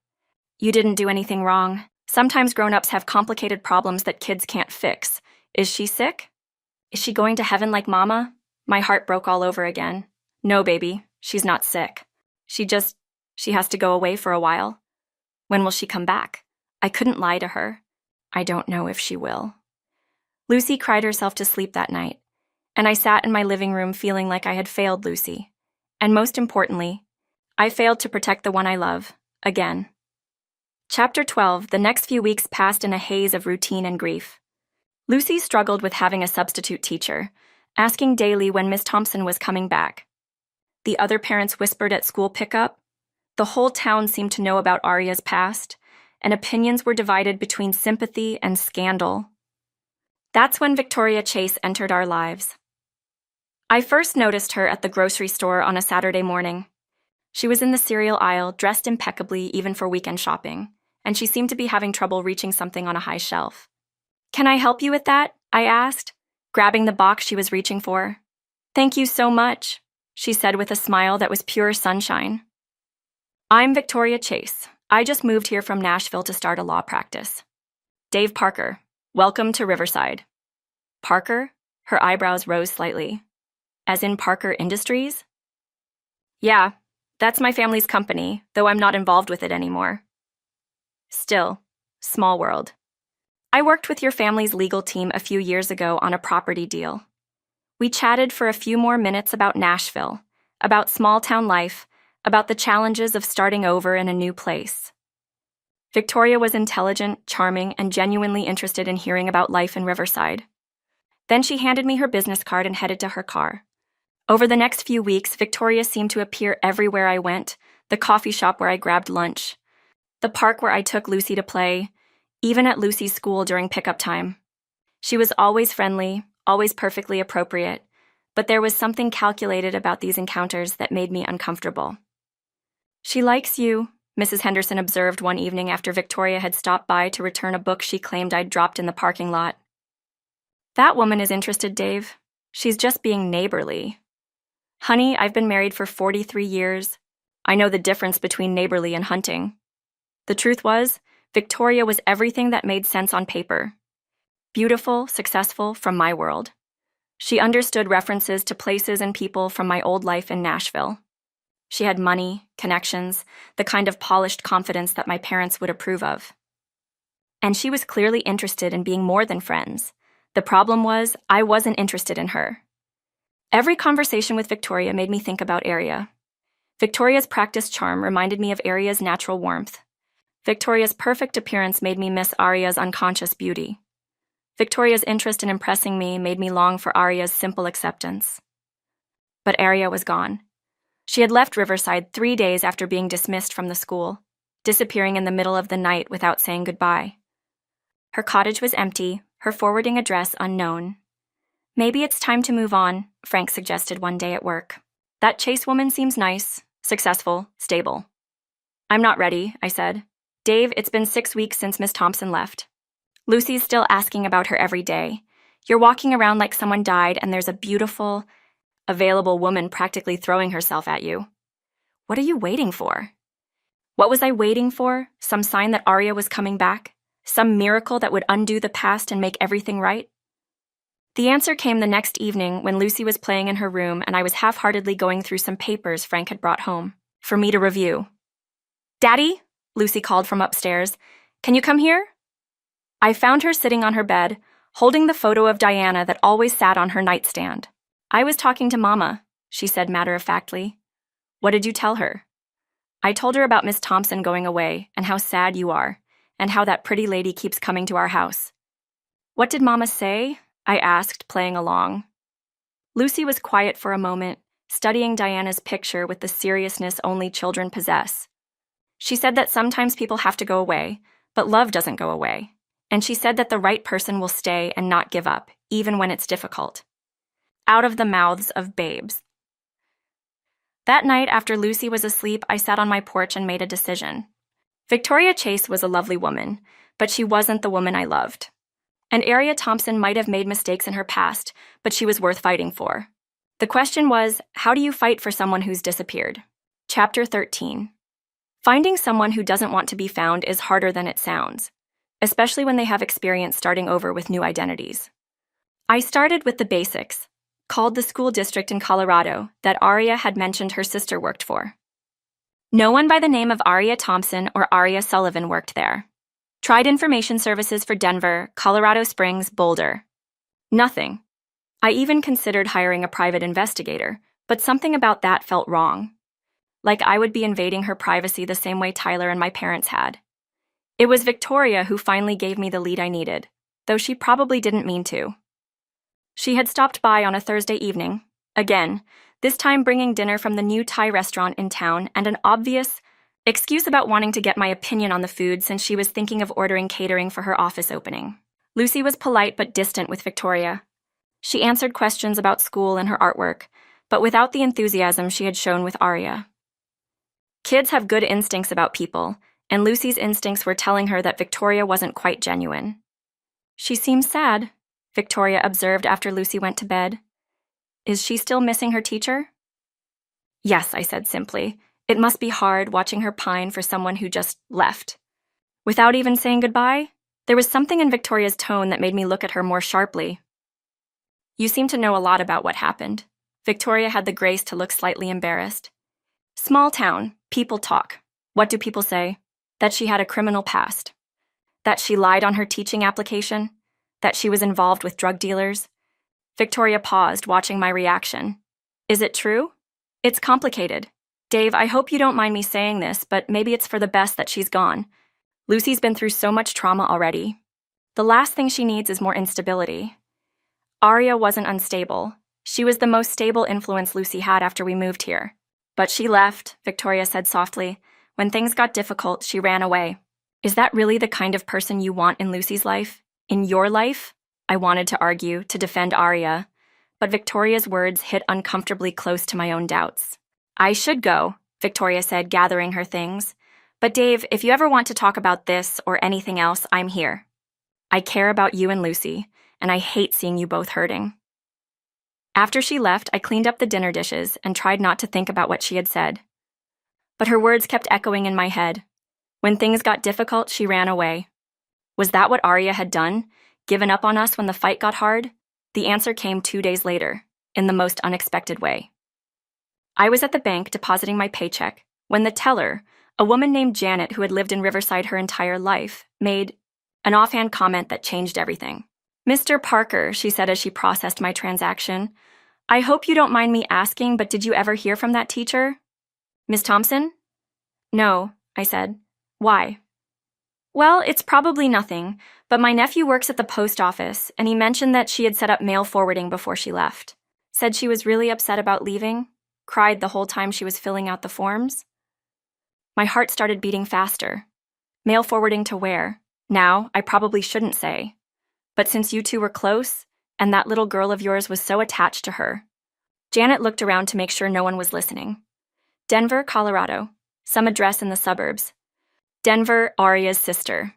You didn't do anything wrong. Sometimes grown-ups have complicated problems that kids can't fix. Is she sick? Is she going to heaven like Mama? My heart broke all over again. No, baby, she's not sick. She has to go away for a while. When will she come back? I couldn't lie to her. I don't know if she will. Lucy cried herself to sleep that night, and I sat in my living room feeling like I had failed Lucy. And most importantly, I failed to protect the one I love, again. Chapter 12. The next few weeks passed in a haze of routine and grief. Lucy struggled with having a substitute teacher, asking daily when Miss Thompson was coming back. The other parents whispered at school pickup. The whole town seemed to know about Arya's past, and opinions were divided between sympathy and scandal. That's when Victoria Chase entered our lives. I first noticed her at the grocery store on a Saturday morning. She was in the cereal aisle, dressed impeccably even for weekend shopping, and she seemed to be having trouble reaching something on a high shelf. "Can I help you with that?" I asked, grabbing the box she was reaching for. "Thank you so much," she said with a smile that was pure sunshine. "I'm Victoria Chase. I just moved here from Nashville to start a law practice. Dave Parker, welcome to Riverside." Parker? Her eyebrows rose slightly. As in Parker Industries? "Yeah, that's my family's company, though I'm not involved with it anymore." Still, small world. "I worked with your family's legal team a few years ago on a property deal. We chatted for a few more minutes about Nashville, about small-town life, about the challenges of starting over in a new place." Victoria was intelligent, charming, and genuinely interested in hearing about life in Riverside. Then she handed me her business card and headed to her car. Over the next few weeks, Victoria seemed to appear everywhere I went, the coffee shop where I grabbed lunch, the park where I took Lucy to play, even at Lucy's school during pickup time. She was always friendly, always perfectly appropriate, but there was something calculated about these encounters that made me uncomfortable. "She likes you," Mrs. Henderson observed one evening after Victoria had stopped by to return a book she claimed I'd dropped in the parking lot. "That woman is interested, Dave. She's just being neighborly." "Honey, I've been married for 43 years. I know the difference between neighborly and hunting." The truth was, Victoria was everything that made sense on paper. Beautiful, successful, from my world. She understood references to places and people from my old life in Nashville. She had money, connections, the kind of polished confidence that my parents would approve of. And she was clearly interested in being more than friends. The problem was, I wasn't interested in her. Every conversation with Victoria made me think about Arya. Victoria's practiced charm reminded me of Arya's natural warmth. Victoria's perfect appearance made me miss Arya's unconscious beauty. Victoria's interest in impressing me made me long for Arya's simple acceptance. But Arya was gone. She had left Riverside 3 days after being dismissed from the school, disappearing in the middle of the night without saying goodbye. Her cottage was empty, her forwarding address unknown. "Maybe it's time to move on," Frank suggested one day at work. "That Chase woman seems nice, successful, stable." "I'm not ready," I said. "Dave, it's been 6 weeks since Miss Thompson left. Lucy's still asking about her every day. You're walking around like someone died and there's a beautiful, available woman practically throwing herself at you. What are you waiting for?" What was I waiting for? Some sign that Arya was coming back? Some miracle that would undo the past and make everything right? The answer came the next evening when Lucy was playing in her room and I was half-heartedly going through some papers Frank had brought home for me to review. "Daddy," Lucy called from upstairs, "can you come here?" I found her sitting on her bed, holding the photo of Diana that always sat on her nightstand. "I was talking to Mama," she said matter-of-factly. "What did you tell her?" "I told her about Miss Thompson going away and how sad you are, and how that pretty lady keeps coming to our house." "What did Mama say?" I asked, playing along. Lucy was quiet for a moment, studying Diana's picture with the seriousness only children possess. She said that sometimes people have to go away, but love doesn't go away. And she said that the right person will stay and not give up, even when it's difficult. Out of the mouths of babes. That night, after Lucy was asleep, I sat on my porch and made a decision. Victoria Chase was a lovely woman, but she wasn't the woman I loved. And Arya Thompson might have made mistakes in her past, but she was worth fighting for. The question was, how do you fight for someone who's disappeared? Chapter 13. Finding someone who doesn't want to be found is harder than it sounds, especially when they have experience starting over with new identities. I started with the basics, called the school district in Colorado that Aria had mentioned her sister worked for. No one by the name of Aria Thompson or Aria Sullivan worked there. Tried information services for Denver, Colorado Springs, Boulder. Nothing. I even considered hiring a private investigator, but something about that felt wrong. Like I would be invading her privacy the same way Tyler and my parents had. It was Victoria who finally gave me the lead I needed, though she probably didn't mean to. She had stopped by on a Thursday evening, again, this time bringing dinner from the new Thai restaurant in town and an obvious excuse about wanting to get my opinion on the food since she was thinking of ordering catering for her office opening. Lucy was polite but distant with Victoria. She answered questions about school and her artwork, but without the enthusiasm she had shown with Aria. Kids have good instincts about people, and Lucy's instincts were telling her that Victoria wasn't quite genuine. She seems sad, Victoria observed after Lucy went to bed. Is she still missing her teacher? Yes, I said simply. It must be hard watching her pine for someone who just left. Without even saying goodbye, there was something in Victoria's tone that made me look at her more sharply. You seem to know a lot about what happened. Victoria had the grace to look slightly embarrassed. Small town, people talk. What do people say? That she had a criminal past. That she lied on her teaching application. That she was involved with drug dealers. Victoria paused, watching my reaction. Is it true? It's complicated. Dave, I hope you don't mind me saying this, but maybe it's for the best that she's gone. Lucy's been through so much trauma already. The last thing she needs is more instability. Aria wasn't unstable. She was the most stable influence Lucy had after we moved here. But she left, Victoria said softly. When things got difficult, she ran away. Is that really the kind of person you want in Lucy's life? In your life? I wanted to argue, to defend Aria, but Victoria's words hit uncomfortably close to my own doubts. I should go, Victoria said, gathering her things. But Dave, if you ever want to talk about this or anything else, I'm here. I care about you and Lucy, and I hate seeing you both hurting. After she left, I cleaned up the dinner dishes and tried not to think about what she had said. But her words kept echoing in my head. When things got difficult, she ran away. Was that what Aria had done? Given up on us when the fight got hard? The answer came 2 days later, in the most unexpected way. I was at the bank depositing my paycheck when the teller, a woman named Janet who had lived in Riverside her entire life, made an offhand comment that changed everything. Mr. Parker, she said as she processed my transaction, I hope you don't mind me asking, but did you ever hear from that teacher? Miss Thompson? No, I said. Why? Well, it's probably nothing, but my nephew works at the post office, and he mentioned that she had set up mail forwarding before she left. Said she was really upset about leaving, cried the whole time she was filling out the forms. My heart started beating faster. Mail forwarding to where? Now, I probably shouldn't say. But since you two were close, and that little girl of yours was so attached to her. Janet looked around to make sure no one was listening. Denver, Colorado. Some address in the suburbs. Denver, Aria's sister.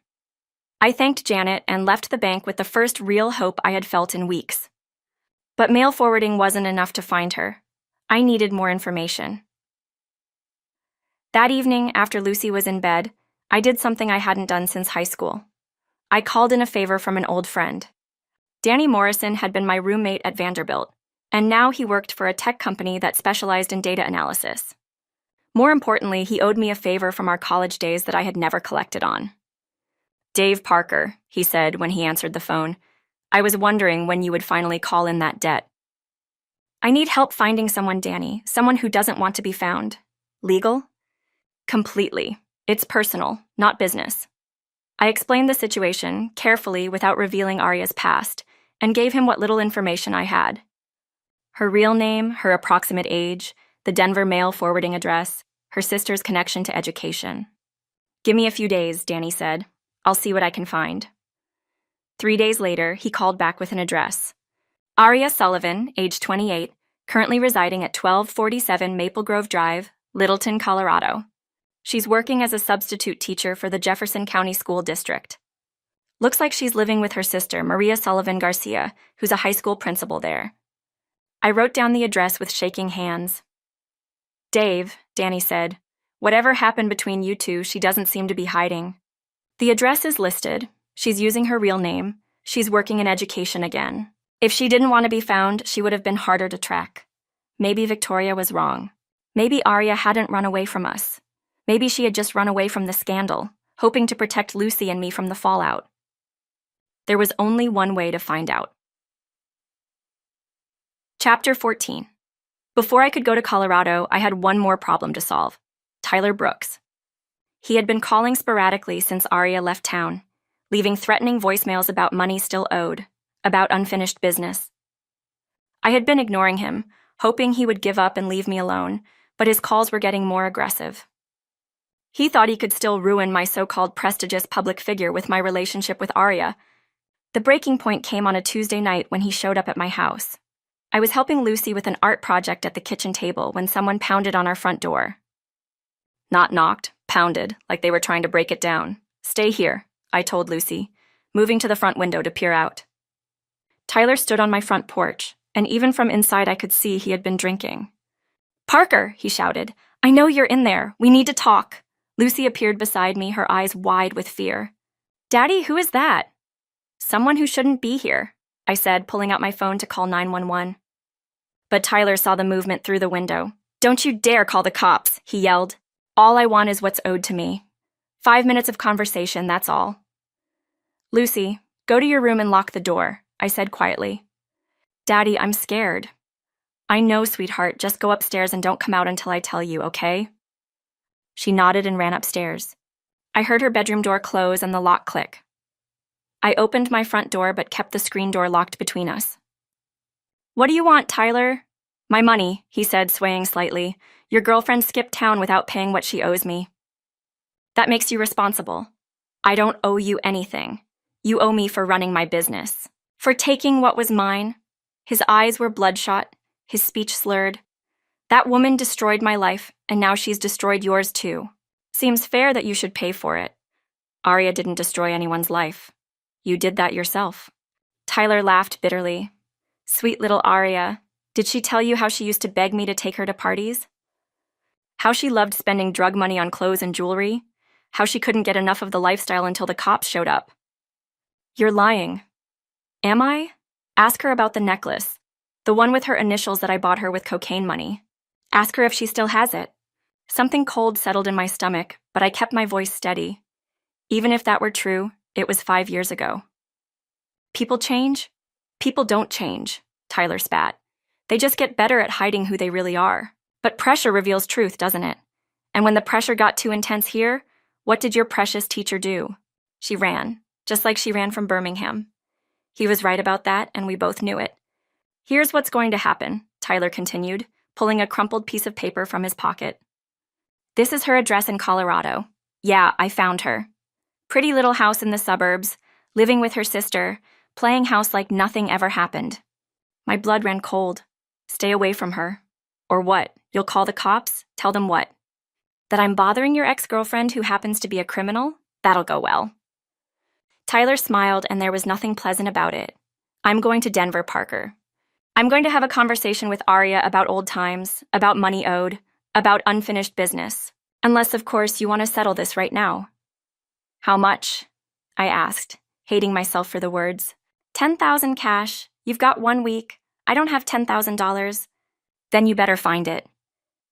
I thanked Janet and left the bank with the first real hope I had felt in weeks. But mail forwarding wasn't enough to find her. I needed more information. That evening, after Lucy was in bed, I did something I hadn't done since high school. I called in a favor from an old friend. Danny Morrison had been my roommate at Vanderbilt, and now he worked for a tech company that specialized in data analysis. More importantly, he owed me a favor from our college days that I had never collected on. Dave Parker, he said when he answered the phone, I was wondering when you would finally call in that debt. I need help finding someone, Danny, someone who doesn't want to be found. Legal? Completely. It's personal, not business. I explained the situation, carefully without revealing Aria's past, and gave him what little information I had. Her real name, her approximate age, the Denver mail forwarding address, her sister's connection to education. Give me a few days, Danny said. I'll see what I can find. 3 days later, he called back with an address. Aria Sullivan, age 28, currently residing at 1247 Maple Grove Drive, Littleton, Colorado. She's working as a substitute teacher for the Jefferson County School District. Looks like she's living with her sister, Maria Sullivan Garcia, who's a high school principal there. I wrote down the address with shaking hands. Dave, Danny said, whatever happened between you two, she doesn't seem to be hiding. The address is listed. She's using her real name. She's working in education again. If she didn't want to be found, she would have been harder to track. Maybe Victoria was wrong. Maybe Arya hadn't run away from us. Maybe she had just run away from the scandal, hoping to protect Lucy and me from the fallout. There was only one way to find out. Chapter 14. Before I could go to Colorado, I had one more problem to solve. Tyler Brooks. He had been calling sporadically since Arya left town, leaving threatening voicemails about money still owed, about unfinished business. I had been ignoring him, hoping he would give up and leave me alone, but his calls were getting more aggressive. He thought he could still ruin my so-called prestigious public figure with my relationship with Arya. The breaking point came on a Tuesday night when he showed up at my house. I was helping Lucy with an art project at the kitchen table when someone pounded on our front door. Not knocked, pounded, like they were trying to break it down. "Stay here," I told Lucy, moving to the front window to peer out. Tyler stood on my front porch, and even from inside I could see he had been drinking. "Parker," he shouted, "I know you're in there. We need to talk." Lucy appeared beside me, her eyes wide with fear. "Daddy, who is that?" "Someone who shouldn't be here," I said, pulling out my phone to call 911. But Tyler saw the movement through the window. "Don't you dare call the cops," he yelled. "All I want is what's owed to me. 5 minutes of conversation, that's all." "Lucy, go to your room and lock the door," I said quietly. "Daddy, I'm scared." "I know, sweetheart, just go upstairs and don't come out until I tell you, okay?" She nodded and ran upstairs. I heard her bedroom door close and the lock click. I opened my front door but kept the screen door locked between us. "What do you want, Tyler?" "My money," he said, swaying slightly. "Your girlfriend skipped town without paying what she owes me." "That makes you responsible." "I don't owe you anything. You owe me for running my business. For taking what was mine." His eyes were bloodshot, his speech slurred. "That woman destroyed my life, and now she's destroyed yours too. Seems fair that you should pay for it." "Arya didn't destroy anyone's life. You did that yourself." Tyler laughed bitterly. "Sweet little Arya. Did she tell you how she used to beg me to take her to parties? How she loved spending drug money on clothes and jewelry? How she couldn't get enough of the lifestyle until the cops showed up?" "You're lying." "Am I?" "Ask her about the necklace, the one with her initials that I bought her with cocaine money. Ask her if she still has it." Something cold settled in my stomach, but I kept my voice steady. Even if that were true, it was 5 years ago. "People change?" "People don't change," Tyler spat. "They just get better at hiding who they really are. But pressure reveals truth, doesn't it? And when the pressure got too intense here, what did your precious teacher do? She ran, just like she ran from Birmingham." He was right about that, and we both knew it. "Here's what's going to happen," Tyler continued, pulling a crumpled piece of paper from his pocket. "This is her address in Colorado. Yeah, I found her. Pretty little house in the suburbs, living with her sister, playing house like nothing ever happened." My blood ran cold. Stay away from her. Or what? You'll call the cops? Tell them what? That I'm bothering your ex-girlfriend who happens to be a criminal? That'll go well. Tyler smiled, and there was nothing pleasant about it. "I'm going to Denver, Parker. I'm going to have a conversation with Arya about old times, about money owed, about unfinished business. Unless, of course, you want to settle this right now." "How much?" I asked, hating myself for the words. "10,000 cash. You've got 1 week. I don't have $10,000. "Then you better find it.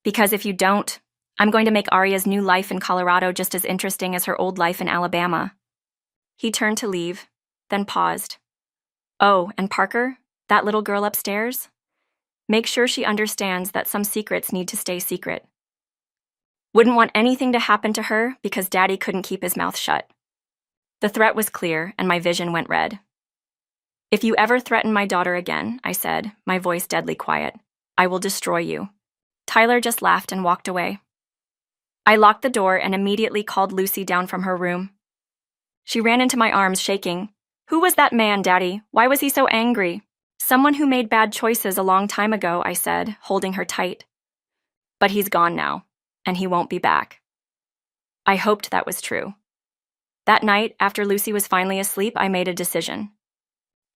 Because if you don't, I'm going to make Arya's new life in Colorado just as interesting as her old life in Alabama." He turned to leave, then paused. "Oh, and Parker, that little girl upstairs? Make sure she understands that some secrets need to stay secret. Wouldn't want anything to happen to her because Daddy couldn't keep his mouth shut." The threat was clear, and my vision went red. "If you ever threaten my daughter again," I said, my voice deadly quiet, "I will destroy you." Tyler just laughed and walked away. I locked the door and immediately called Lucy down from her room. She ran into my arms, shaking. "Who was that man, Daddy? Why was he so angry?" "Someone who made bad choices a long time ago," I said, holding her tight. "But he's gone now, and he won't be back." I hoped that was true. That night, after Lucy was finally asleep, I made a decision.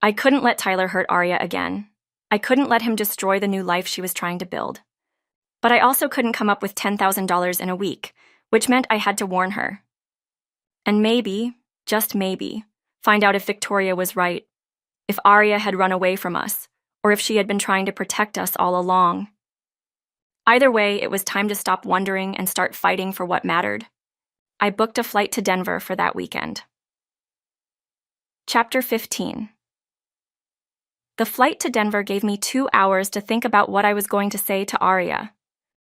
I couldn't let Tyler hurt Arya again. I couldn't let him destroy the new life she was trying to build. But I also couldn't come up with $10,000 in a week, which meant I had to warn her. And maybe, just maybe, find out if Victoria was right. if Arya had run away from us, or if she had been trying to protect us all along. Either way, it was time to stop wondering and start fighting for what mattered. I booked a flight to Denver for that weekend. Chapter 15. The flight to Denver gave me 2 hours to think about what I was going to say to Arya.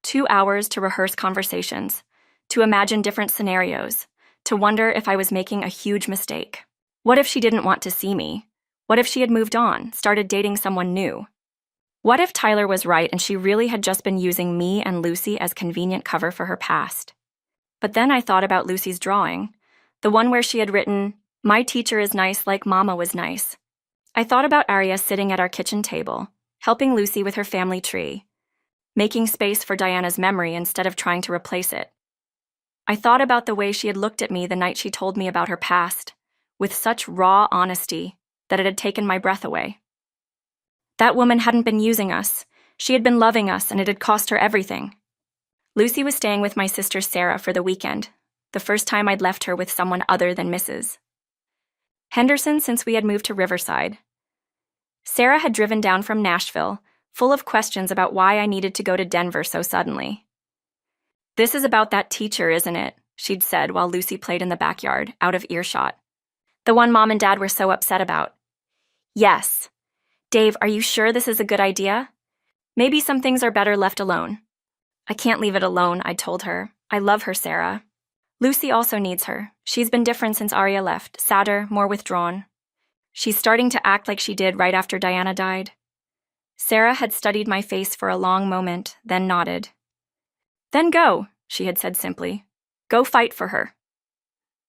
2 hours to rehearse conversations, to imagine different scenarios, to wonder if I was making a huge mistake. What if she didn't want to see me? What if she had moved on, started dating someone new? What if Tyler was right and she really had just been using me and Lucy as convenient cover for her past? But then I thought about Lucy's drawing, the one where she had written, "My teacher is nice like Mama was nice." I thought about Arya sitting at our kitchen table, helping Lucy with her family tree, making space for Diana's memory instead of trying to replace it. I thought about the way she had looked at me the night she told me about her past, with such raw honesty that it had taken my breath away. That woman hadn't been using us. She had been loving us, and it had cost her everything. Lucy was staying with my sister Sarah for the weekend, the first time I'd left her with someone other than Mrs. Henderson since we had moved to Riverside. Sarah had driven down from Nashville, full of questions about why I needed to go to Denver so suddenly. "This is about that teacher, isn't it?" she'd said while Lucy played in the backyard, out of earshot. "The one Mom and Dad were so upset about." "Yes. Dave, are you sure this is a good idea? Maybe some things are better left alone." "I can't leave it alone," I told her. "I love her, Sarah. Lucy also needs her. She's been different since Arya left, sadder, more withdrawn. She's starting to act like she did right after Diana died." Sarah had studied my face for a long moment, then nodded. "Then go," she had said simply. "Go fight for her."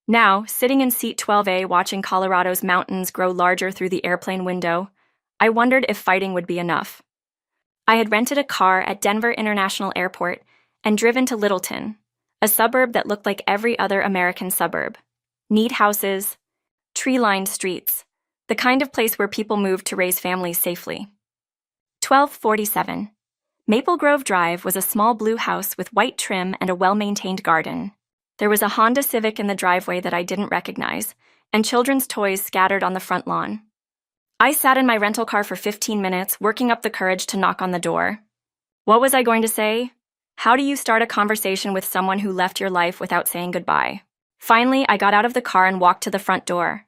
Now, sitting in seat 12A watching Colorado's mountains grow larger through the airplane window, I wondered if fighting would be enough. I had rented a car at Denver International Airport and driven to Littleton, a suburb that looked like every other American suburb. Neat houses, tree-lined streets, the kind of place where people moved to raise families safely. 1247. Maple Grove Drive was a small blue house with white trim and a well-maintained garden. There was a Honda Civic in the driveway that I didn't recognize, and children's toys scattered on the front lawn. I sat in my rental car for 15 minutes, working up the courage to knock on the door. What was I going to say? How do you start a conversation with someone who left your life without saying goodbye? Finally, I got out of the car and walked to the front door.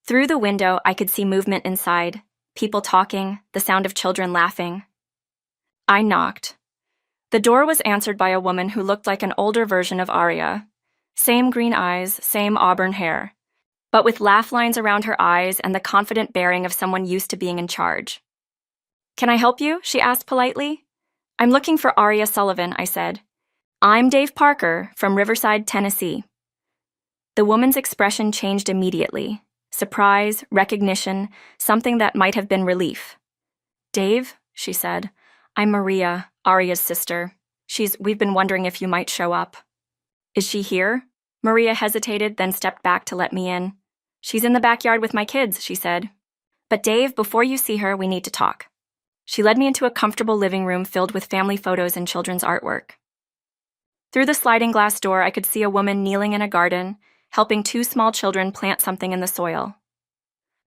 Through the window, I could see movement inside, people talking, the sound of children laughing. I knocked. The door was answered by a woman who looked like an older version of Arya. Same green eyes, same auburn hair, but with laugh lines around her eyes and the confident bearing of someone used to being in charge. "Can I help you?" she asked politely. "I'm looking for Arya Sullivan," I said. "I'm Dave Parker from Riverside, Tennessee." The woman's expression changed immediately. Surprise, recognition, something that might have been relief. "Dave," she said, "I'm Maria, Arya's sister. We've been wondering if you might show up." "Is she here?" Maria hesitated, then stepped back to let me in. "She's in the backyard with my kids," she said. "But Dave, before you see her, we need to talk." She led me into a comfortable living room filled with family photos and children's artwork. Through the sliding glass door, I could see a woman kneeling in a garden, helping 2 small children plant something in the soil.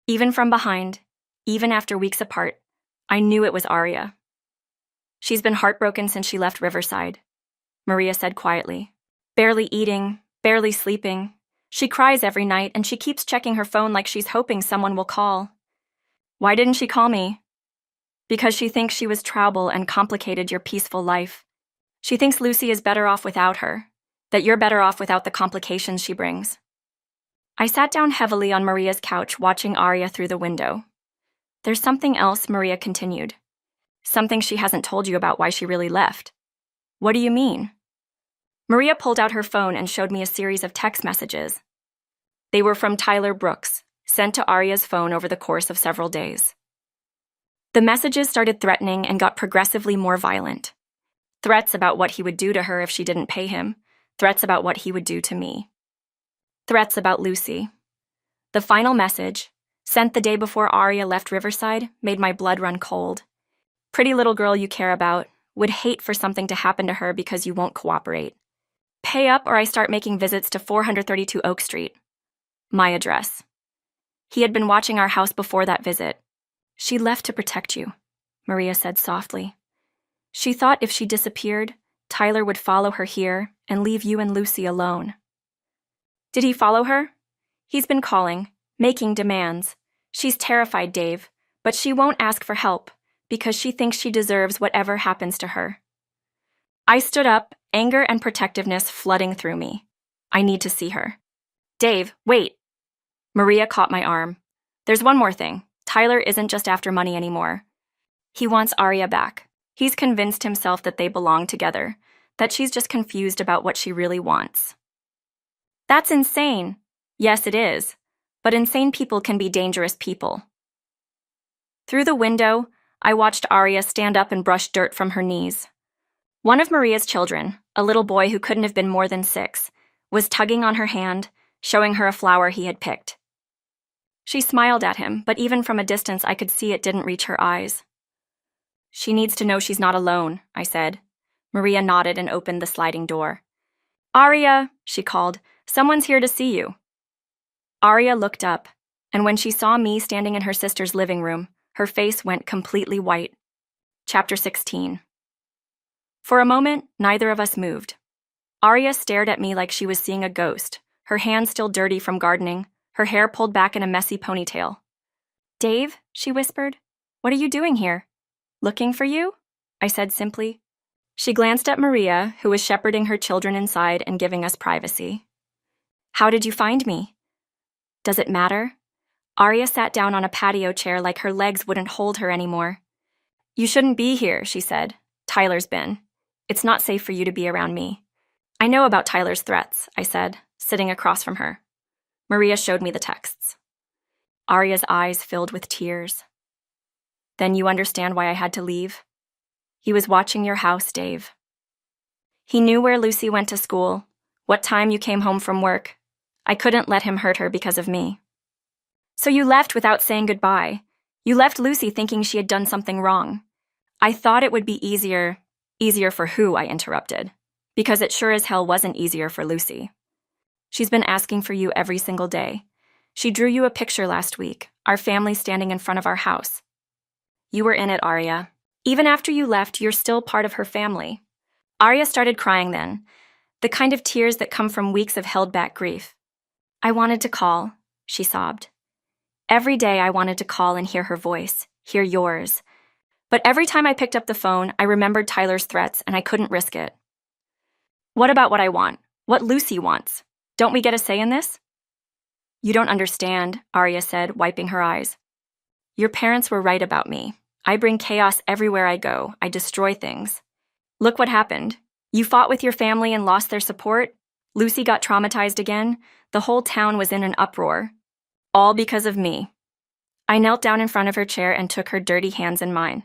Even from behind, even after weeks apart, I knew it was Arya. "She's been heartbroken since she left Riverside," Maria said quietly. "Barely eating, barely sleeping. She cries every night, and she keeps checking her phone like she's hoping someone will call." "Why didn't she call me?" "Because she thinks she was trouble and complicated your peaceful life. She thinks Lucy is better off without her, that you're better off without the complications she brings." I sat down heavily on Maria's couch, watching Arya through the window. "There's something else," Maria continued. "Something she hasn't told you about why she really left." "What do you mean?" Maria pulled out her phone and showed me a series of text messages. They were from Tyler Brooks, sent to Arya's phone over the course of several days. The messages started threatening and got progressively more violent. Threats about what he would do to her if she didn't pay him, threats about what he would do to me. Threats about Lucy. The final message, sent the day before Arya left Riverside, made my blood run cold. "Pretty little girl you care about, would hate for something to happen to her because you won't cooperate. Pay up or I start making visits to 432 Oak Street." My address. He had been watching our house before that visit. She left to protect you, Maria said softly. She thought if she disappeared, Tyler would follow her here and leave you and Lucy alone. Did he follow her? He's been calling, making demands. She's terrified, Dave, but she won't ask for help because she thinks she deserves whatever happens to her. I stood up, anger and protectiveness flooding through me. I need to see her. Dave, wait. Maria caught my arm. There's one more thing. Tyler isn't just after money anymore. He wants Arya back. He's convinced himself that they belong together, that she's just confused about what she really wants. That's insane. Yes, it is. But insane people can be dangerous people. Through the window, I watched Arya stand up and brush dirt from her knees. One of Maria's children, a little boy who couldn't have been more than 6, was tugging on her hand, showing her a flower he had picked. She smiled at him, but even from a distance I could see it didn't reach her eyes. She needs to know she's not alone, I said. Maria nodded and opened the sliding door. Arya, she called, someone's here to see you. Arya looked up, and when she saw me standing in her sister's living room, her face went completely white. Chapter 16. For a moment, neither of us moved. Arya stared at me like she was seeing a ghost, her hands still dirty from gardening, her hair pulled back in a messy ponytail. Dave, she whispered, what are you doing here? Looking for you? I said simply. She glanced at Maria, who was shepherding her children inside and giving us privacy. How did you find me? Does it matter? Arya sat down on a patio chair like her legs wouldn't hold her anymore. You shouldn't be here, she said. Tyler's been. It's not safe for you to be around me. I know about Tyler's threats, I said, sitting across from her. Maria showed me the texts. Arya's eyes filled with tears. Then you understand why I had to leave? He was watching your house, Dave. He knew where Lucy went to school, what time you came home from work. I couldn't let him hurt her because of me. So you left without saying goodbye. You left Lucy thinking she had done something wrong. I thought it would be easier for who, I interrupted, because it sure as hell wasn't easier for Lucy. She's been asking for you every single day. She drew you a picture last week, our family standing in front of our house. You were in it, Arya. Even after you left, you're still part of her family. Arya started crying then, the kind of tears that come from weeks of held-back grief. I wanted to call, she sobbed. Every day I wanted to call and hear her voice, hear yours. But every time I picked up the phone, I remembered Tyler's threats and I couldn't risk it. What about what I want? What Lucy wants? Don't we get a say in this? You don't understand, Arya said, wiping her eyes. Your parents were right about me. I bring chaos everywhere I go. I destroy things. Look what happened. You fought with your family and lost their support. Lucy got traumatized again. The whole town was in an uproar. All because of me. I knelt down in front of her chair and took her dirty hands in mine.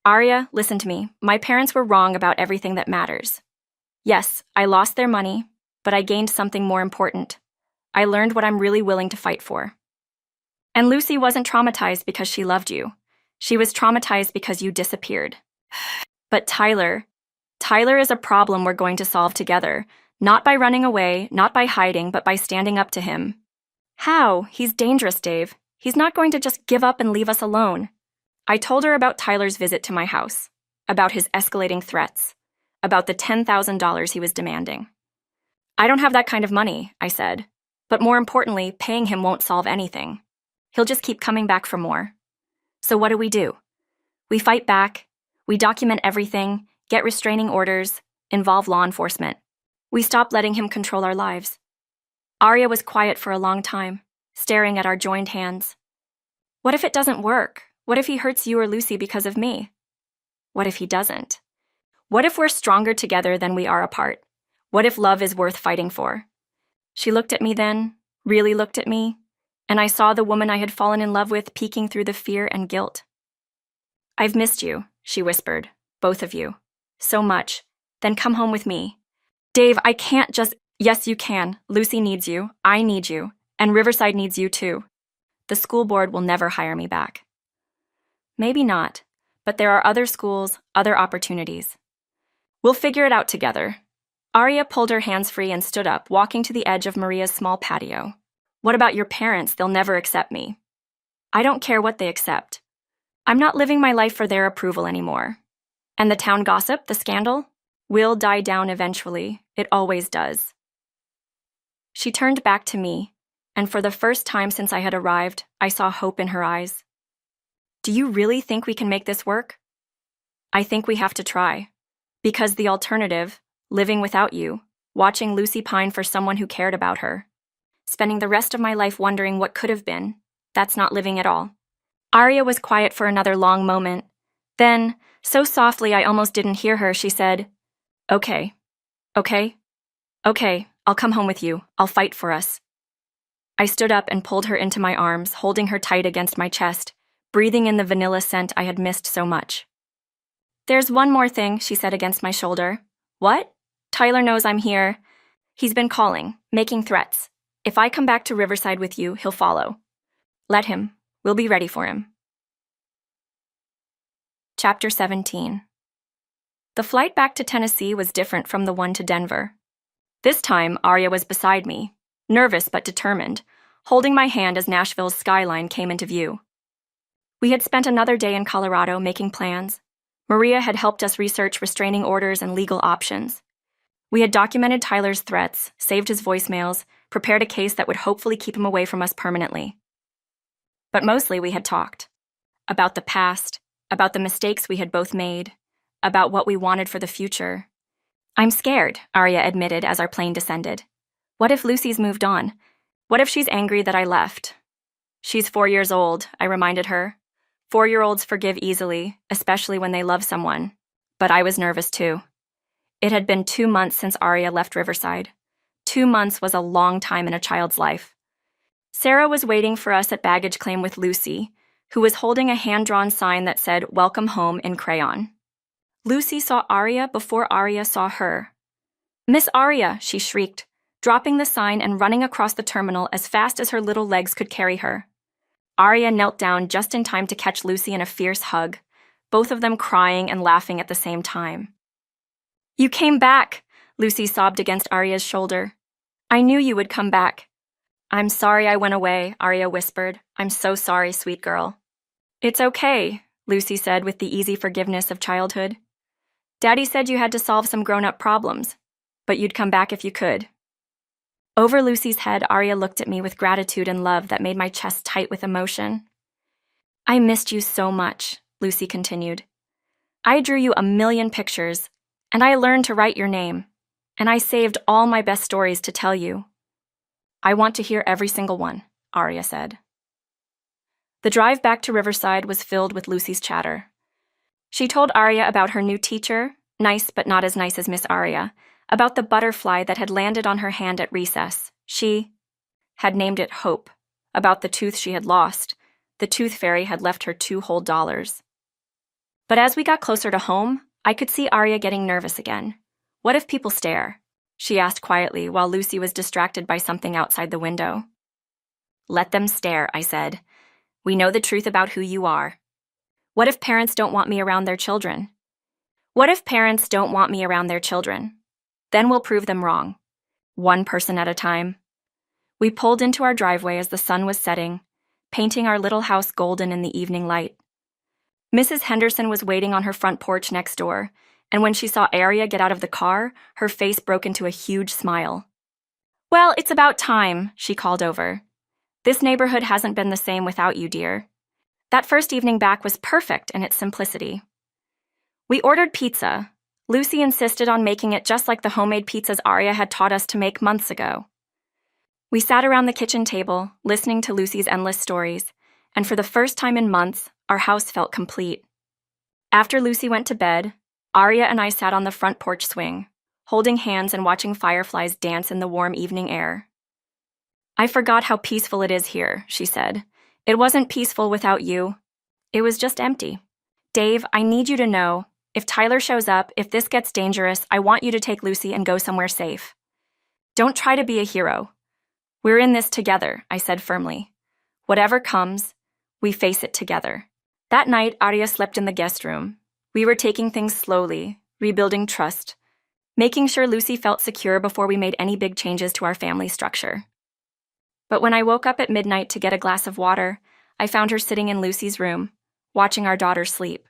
Arya, listen to me. My parents were wrong about everything that matters. Yes, I lost their money, but I gained something more important. I learned what I'm really willing to fight for. And Lucy wasn't traumatized because she loved you. She was traumatized because you disappeared. But Tyler is a problem we're going to solve together, not by running away, not by hiding, but by standing up to him. How? He's dangerous, Dave. He's not going to just give up and leave us alone. I told her about Tyler's visit to my house, about his escalating threats, about the $10,000 he was demanding. I don't have that kind of money, I said. But more importantly, paying him won't solve anything. He'll just keep coming back for more. So what do? We fight back, we document everything, get restraining orders, involve law enforcement. We stop letting him control our lives. Arya was quiet for a long time, staring at our joined hands. What if it doesn't work? What if he hurts you or Lucy because of me? What if he doesn't? What if we're stronger together than we are apart? What if love is worth fighting for? She looked at me then, really looked at me, and I saw the woman I had fallen in love with peeking through the fear and guilt. I've missed you, she whispered, both of you. So much. Then come home with me. Dave, I can't just... Yes, you can. Lucy needs you. I need you. And Riverside needs you too. The school board will never hire me back. Maybe not, but there are other schools, other opportunities. We'll figure it out together. Arya pulled her hands free and stood up, walking to the edge of Maria's small patio. What about your parents? They'll never accept me. I don't care what they accept. I'm not living my life for their approval anymore. And the town gossip, the scandal, will die down eventually. It always does. She turned back to me, and for the first time since I had arrived, I saw hope in her eyes. Do you really think we can make this work? I think we have to try. Because the alternative, living without you, watching Lucy pine for someone who cared about her, spending the rest of my life wondering what could have been, that's not living at all. Arya was quiet for another long moment. Then, so softly I almost didn't hear her, she said, Okay. I'll come home with you. I'll fight for us. I stood up and pulled her into my arms, holding her tight against my chest, breathing in the vanilla scent I had missed so much. There's one more thing, she said against my shoulder. What? Tyler knows I'm here. He's been calling, making threats. If I come back to Riverside with you, he'll follow. Let him. We'll be ready for him. Chapter 17. The flight back to Tennessee was different from the one to Denver. This time, Arya was beside me, nervous but determined, holding my hand as Nashville's skyline came into view. We had spent another day in Colorado making plans. Maria had helped us research restraining orders and legal options. We had documented Tyler's threats, saved his voicemails, prepared a case that would hopefully keep him away from us permanently. But mostly we had talked. About the past, about the mistakes we had both made, about what we wanted for the future. I'm scared, Arya admitted as our plane descended. What if Lucy's moved on? What if she's angry that I left? She's 4 years old, I reminded her. 4-year-olds forgive easily, especially when they love someone. But I was nervous too. It had been 2 months since Arya left Riverside. 2 months was a long time in a child's life. Sarah was waiting for us at baggage claim with Lucy, who was holding a hand-drawn sign that said, Welcome home in crayon. Lucy saw Arya before Arya saw her. Miss Arya, she shrieked, dropping the sign and running across the terminal as fast as her little legs could carry her. Arya knelt down just in time to catch Lucy in a fierce hug, both of them crying and laughing at the same time. You came back, Lucy sobbed against Arya's shoulder. I knew you would come back. I'm sorry I went away, Arya whispered. I'm so sorry, sweet girl. It's okay, Lucy said with the easy forgiveness of childhood. Daddy said you had to solve some grown-up problems, but you'd come back if you could. Over Lucy's head, Arya looked at me with gratitude and love that made my chest tight with emotion. I missed you so much, Lucy continued. I drew you 1,000,000 pictures, and I learned to write your name, and I saved all my best stories to tell you. I want to hear every single one, Arya said. The drive back to Riverside was filled with Lucy's chatter. She told Arya about her new teacher, nice but not as nice as Miss Arya, about the butterfly that had landed on her hand at recess. She had named it Hope, about the tooth she had lost. The tooth fairy had left her 2 whole dollars. But as we got closer to home, I could see Arya getting nervous again. What if people stare? She asked quietly while Lucy was distracted by something outside the window. Let them stare, I said. We know the truth about who you are. What if parents don't want me around their children? What if parents don't want me around their children? Then we'll prove them wrong. One person at a time. We pulled into our driveway as the sun was setting, painting our little house golden in the evening light. Mrs. Henderson was waiting on her front porch next door, and when she saw Arya get out of the car, her face broke into a huge smile. Well, it's about time, she called over. This neighborhood hasn't been the same without you, dear. That first evening back was perfect in its simplicity. We ordered pizza. Lucy insisted on making it just like the homemade pizzas Arya had taught us to make months ago. We sat around the kitchen table, listening to Lucy's endless stories, and for the first time in months, our house felt complete. After Lucy went to bed, Arya and I sat on the front porch swing, holding hands and watching fireflies dance in the warm evening air. I forgot how peaceful it is here, she said. It wasn't peaceful without you. It was just empty. Dave, I need you to know, if Tyler shows up, if this gets dangerous, I want you to take Lucy and go somewhere safe. Don't try to be a hero. We're in this together, I said firmly. Whatever comes, we face it together. That night, Arya slept in the guest room. We were taking things slowly, rebuilding trust, making sure Lucy felt secure before we made any big changes to our family structure. But when I woke up at midnight to get a glass of water, I found her sitting in Lucy's room, watching our daughter sleep.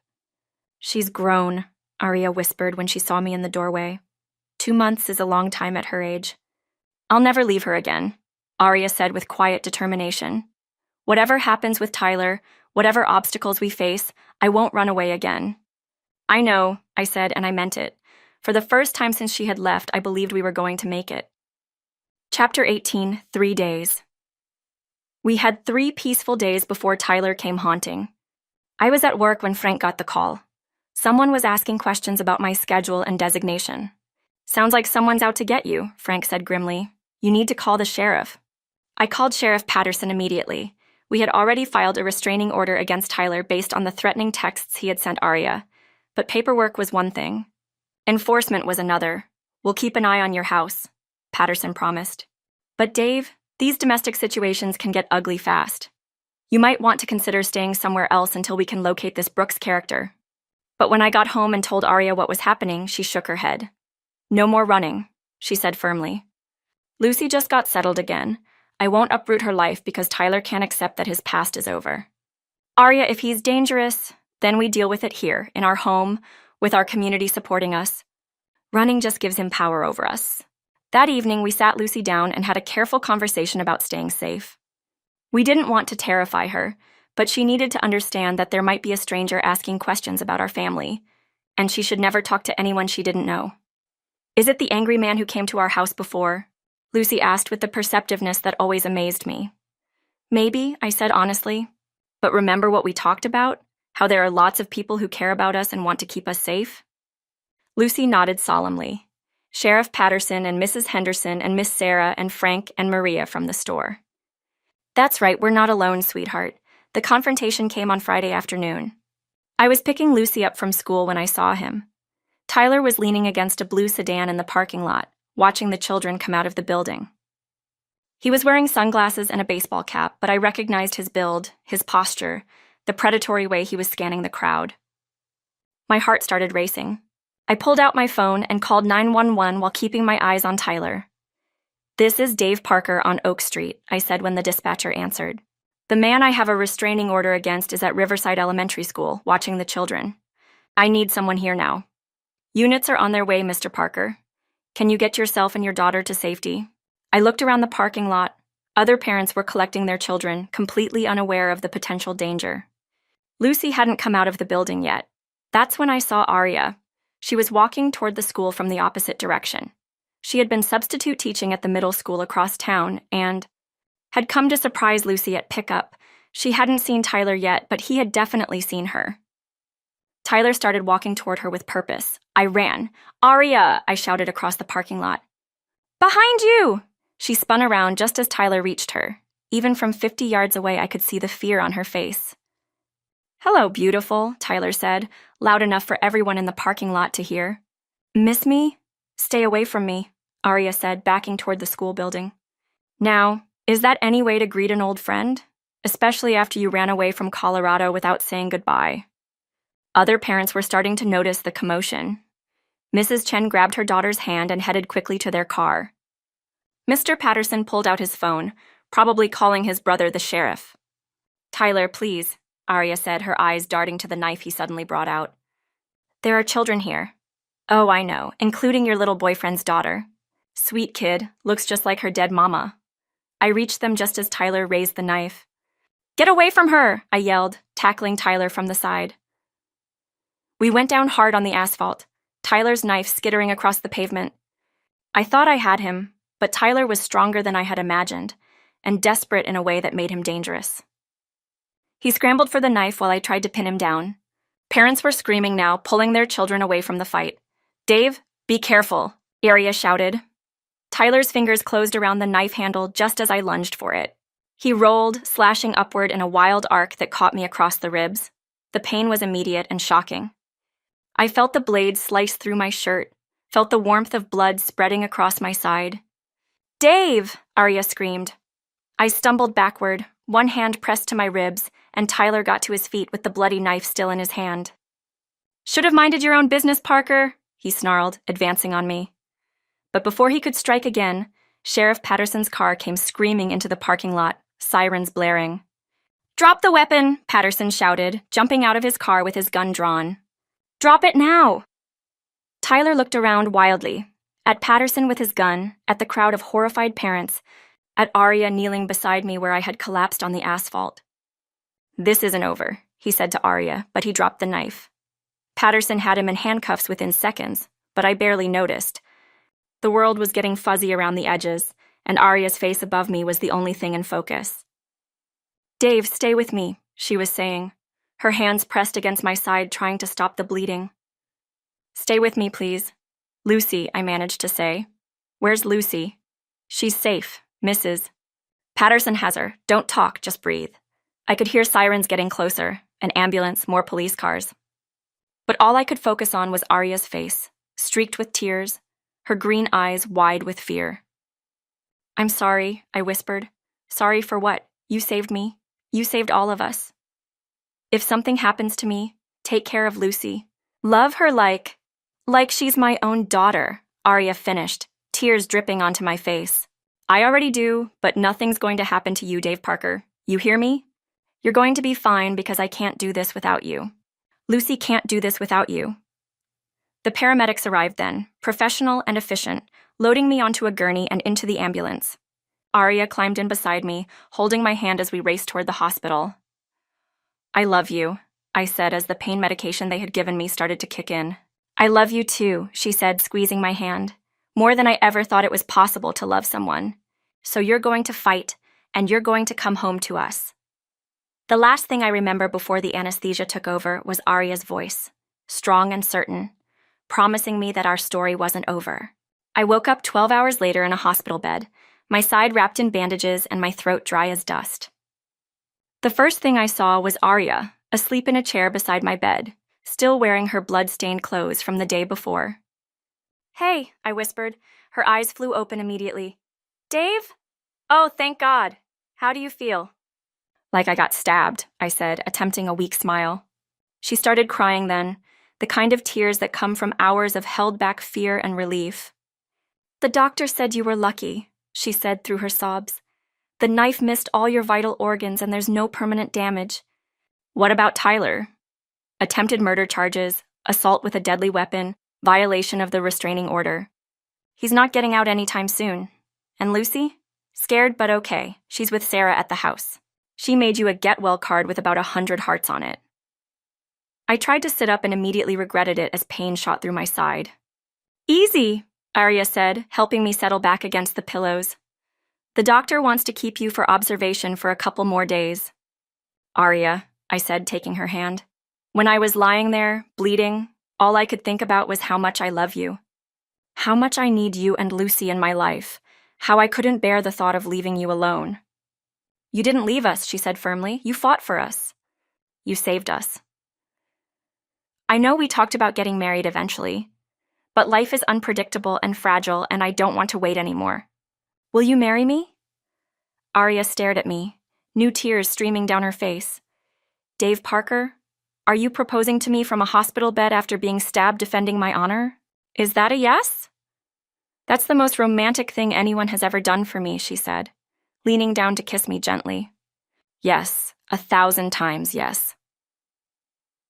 "She's grown," Arya whispered when she saw me in the doorway. 2 months is a long time at her age. "I'll never leave her again," Arya said with quiet determination. "Whatever happens with Tyler, whatever obstacles we face, I won't run away again." "I know," I said, and I meant it. For the first time since she had left, I believed we were going to make it. Chapter 18, 3 Days. We had 3 peaceful days before Tyler came haunting. I was at work when Frank got the call. Someone was asking questions about my schedule and designation. "Sounds like someone's out to get you," Frank said grimly. "You need to call the sheriff." I called Sheriff Patterson immediately. We had already filed a restraining order against Tyler based on the threatening texts he had sent Arya. But paperwork was one thing. Enforcement was another. "We'll keep an eye on your house," Patterson promised. "But Dave, these domestic situations can get ugly fast. You might want to consider staying somewhere else until we can locate this Brooks character." But when I got home and told Arya what was happening, she shook her head. "No more running," she said firmly. "Lucy just got settled again. I won't uproot her life because Tyler can't accept that his past is over. Arya, if he's dangerous, then we deal with it here, in our home, with our community supporting us. Running just gives him power over us." That evening, we sat Lucy down and had a careful conversation about staying safe. We didn't want to terrify her, but she needed to understand that there might be a stranger asking questions about our family, and she should never talk to anyone she didn't know. "Is it the angry man who came to our house before?" Lucy asked with the perceptiveness that always amazed me. "Maybe," I said honestly. "But remember what we talked about? How there are lots of people who care about us and want to keep us safe?" Lucy nodded solemnly. "Sheriff Patterson and Mrs. Henderson and Miss Sarah and Frank and Maria from the store." "That's right, we're not alone, sweetheart. The confrontation came on Friday afternoon. I was picking Lucy up from school when I saw him. Tyler was leaning against a blue sedan in the parking lot, watching the children come out of the building. He was wearing sunglasses and a baseball cap, but I recognized his build, his posture, the predatory way he was scanning the crowd. My heart started racing. I pulled out my phone and called 911 while keeping my eyes on Tyler. "This is Dave Parker on Oak Street," I said when the dispatcher answered. "The man I have a restraining order against is at Riverside Elementary School, watching the children. I need someone here now." "Units are on their way, Mr. Parker. Can you get yourself and your daughter to safety?" I looked around the parking lot. Other parents were collecting their children, completely unaware of the potential danger. Lucy hadn't come out of the building yet. That's when I saw Arya. She was walking toward the school from the opposite direction. She had been substitute teaching at the middle school across town and had come to surprise Lucy at pickup. She hadn't seen Tyler yet, but he had definitely seen her. Tyler started walking toward her with purpose. I ran. "Arya!" I shouted across the parking lot. "Behind you!" She spun around just as Tyler reached her. Even from 50 yards away, I could see the fear on her face. "Hello, beautiful," Tyler said, loud enough for everyone in the parking lot to hear. "Miss me? Stay away from me," Arya said, backing toward the school building. "Now, is that any way to greet an old friend? Especially after you ran away from Colorado without saying goodbye." Other parents were starting to notice the commotion. Mrs. Chen grabbed her daughter's hand and headed quickly to their car. Mr. Patterson pulled out his phone, probably calling his brother the sheriff. "Tyler, please," Arya said, her eyes darting to the knife he suddenly brought out. "There are children here." "Oh, I know, including your little boyfriend's daughter. Sweet kid, looks just like her dead mama." I reached them just as Tyler raised the knife. "Get away from her!" I yelled, tackling Tyler from the side. We went down hard on the asphalt, Tyler's knife skittering across the pavement. I thought I had him, but Tyler was stronger than I had imagined, and desperate in a way that made him dangerous. He scrambled for the knife while I tried to pin him down. Parents were screaming now, pulling their children away from the fight. "Dave, be careful," Arya shouted. Tyler's fingers closed around the knife handle just as I lunged for it. He rolled, slashing upward in a wild arc that caught me across the ribs. The pain was immediate and shocking. I felt the blade slice through my shirt, felt the warmth of blood spreading across my side. "Dave!" Arya screamed. I stumbled backward, one hand pressed to my ribs, and Tyler got to his feet with the bloody knife still in his hand. "Should have minded your own business, Parker," he snarled, advancing on me. But before he could strike again, Sheriff Patterson's car came screaming into the parking lot, sirens blaring. "Drop the weapon," Patterson shouted, jumping out of his car with his gun drawn. "Drop it now!" Tyler looked around wildly, at Patterson with his gun, at the crowd of horrified parents, at Arya kneeling beside me where I had collapsed on the asphalt. "This isn't over," he said to Arya, but he dropped the knife. Patterson had him in handcuffs within seconds, but I barely noticed. The world was getting fuzzy around the edges, and Arya's face above me was the only thing in focus. "Dave, stay with me," she was saying, her hands pressed against my side trying to stop the bleeding. "Stay with me, please." "Lucy," I managed to say. "Where's Lucy?" "She's safe, Mrs. Patterson has her. Don't talk, just breathe." I could hear sirens getting closer, an ambulance, more police cars. But all I could focus on was Arya's face, streaked with tears, her green eyes wide with fear. "I'm sorry," I whispered. "Sorry for what? You saved me. You saved all of us. If something happens to me, take care of Lucy. Love her like she's my own daughter," Arya finished, tears dripping onto my face. "I already do, but nothing's going to happen to you, Dave Parker. You hear me? You're going to be fine because I can't do this without you. Lucy can't do this without you." The paramedics arrived then, professional and efficient, loading me onto a gurney and into the ambulance. Arya climbed in beside me, holding my hand as we raced toward the hospital. "I love you," I said as the pain medication they had given me started to kick in. "I love you too," she said, squeezing my hand. "More than I ever thought it was possible to love someone. So you're going to fight, and you're going to come home to us." The last thing I remember before the anesthesia took over was Arya's voice, strong and certain, promising me that our story wasn't over. I woke up 12 hours later in a hospital bed, my side wrapped in bandages and my throat dry as dust. The first thing I saw was Arya, asleep in a chair beside my bed, still wearing her blood-stained clothes from the day before. "Hey," I whispered. Her eyes flew open immediately. "Dave? Oh, thank God. How do you feel?" "Like I got stabbed," I said, attempting a weak smile. She started crying then, the kind of tears that come from hours of held-back fear and relief. "The doctor said you were lucky," she said through her sobs. "The knife missed all your vital organs and there's no permanent damage." "What about Tyler?" "Attempted murder charges, assault with a deadly weapon, violation of the restraining order. He's not getting out anytime soon. And Lucy? Scared but okay. She's with Sarah at the house. She made you a get-well card with about 100 hearts on it." I tried to sit up and immediately regretted it as pain shot through my side. "Easy," Arya said, helping me settle back against the pillows. "The doctor wants to keep you for observation for a couple more days." "Arya," I said, taking her hand. "When I was lying there, bleeding, all I could think about was how much I love you. How much I need you and Lucy in my life. How I couldn't bear the thought of leaving you alone." "You didn't leave us," she said firmly. "You fought for us. You saved us." I know we talked about getting married eventually, but life is unpredictable and fragile, and I don't want to wait anymore. Will you marry me?" Arya stared at me, new tears streaming down her face. "Dave Parker, are you proposing to me from a hospital bed after being stabbed defending my honor? Is that a yes?" "That's the most romantic thing anyone has ever done for me," she said, leaning down to kiss me gently. "Yes, 1,000 times yes."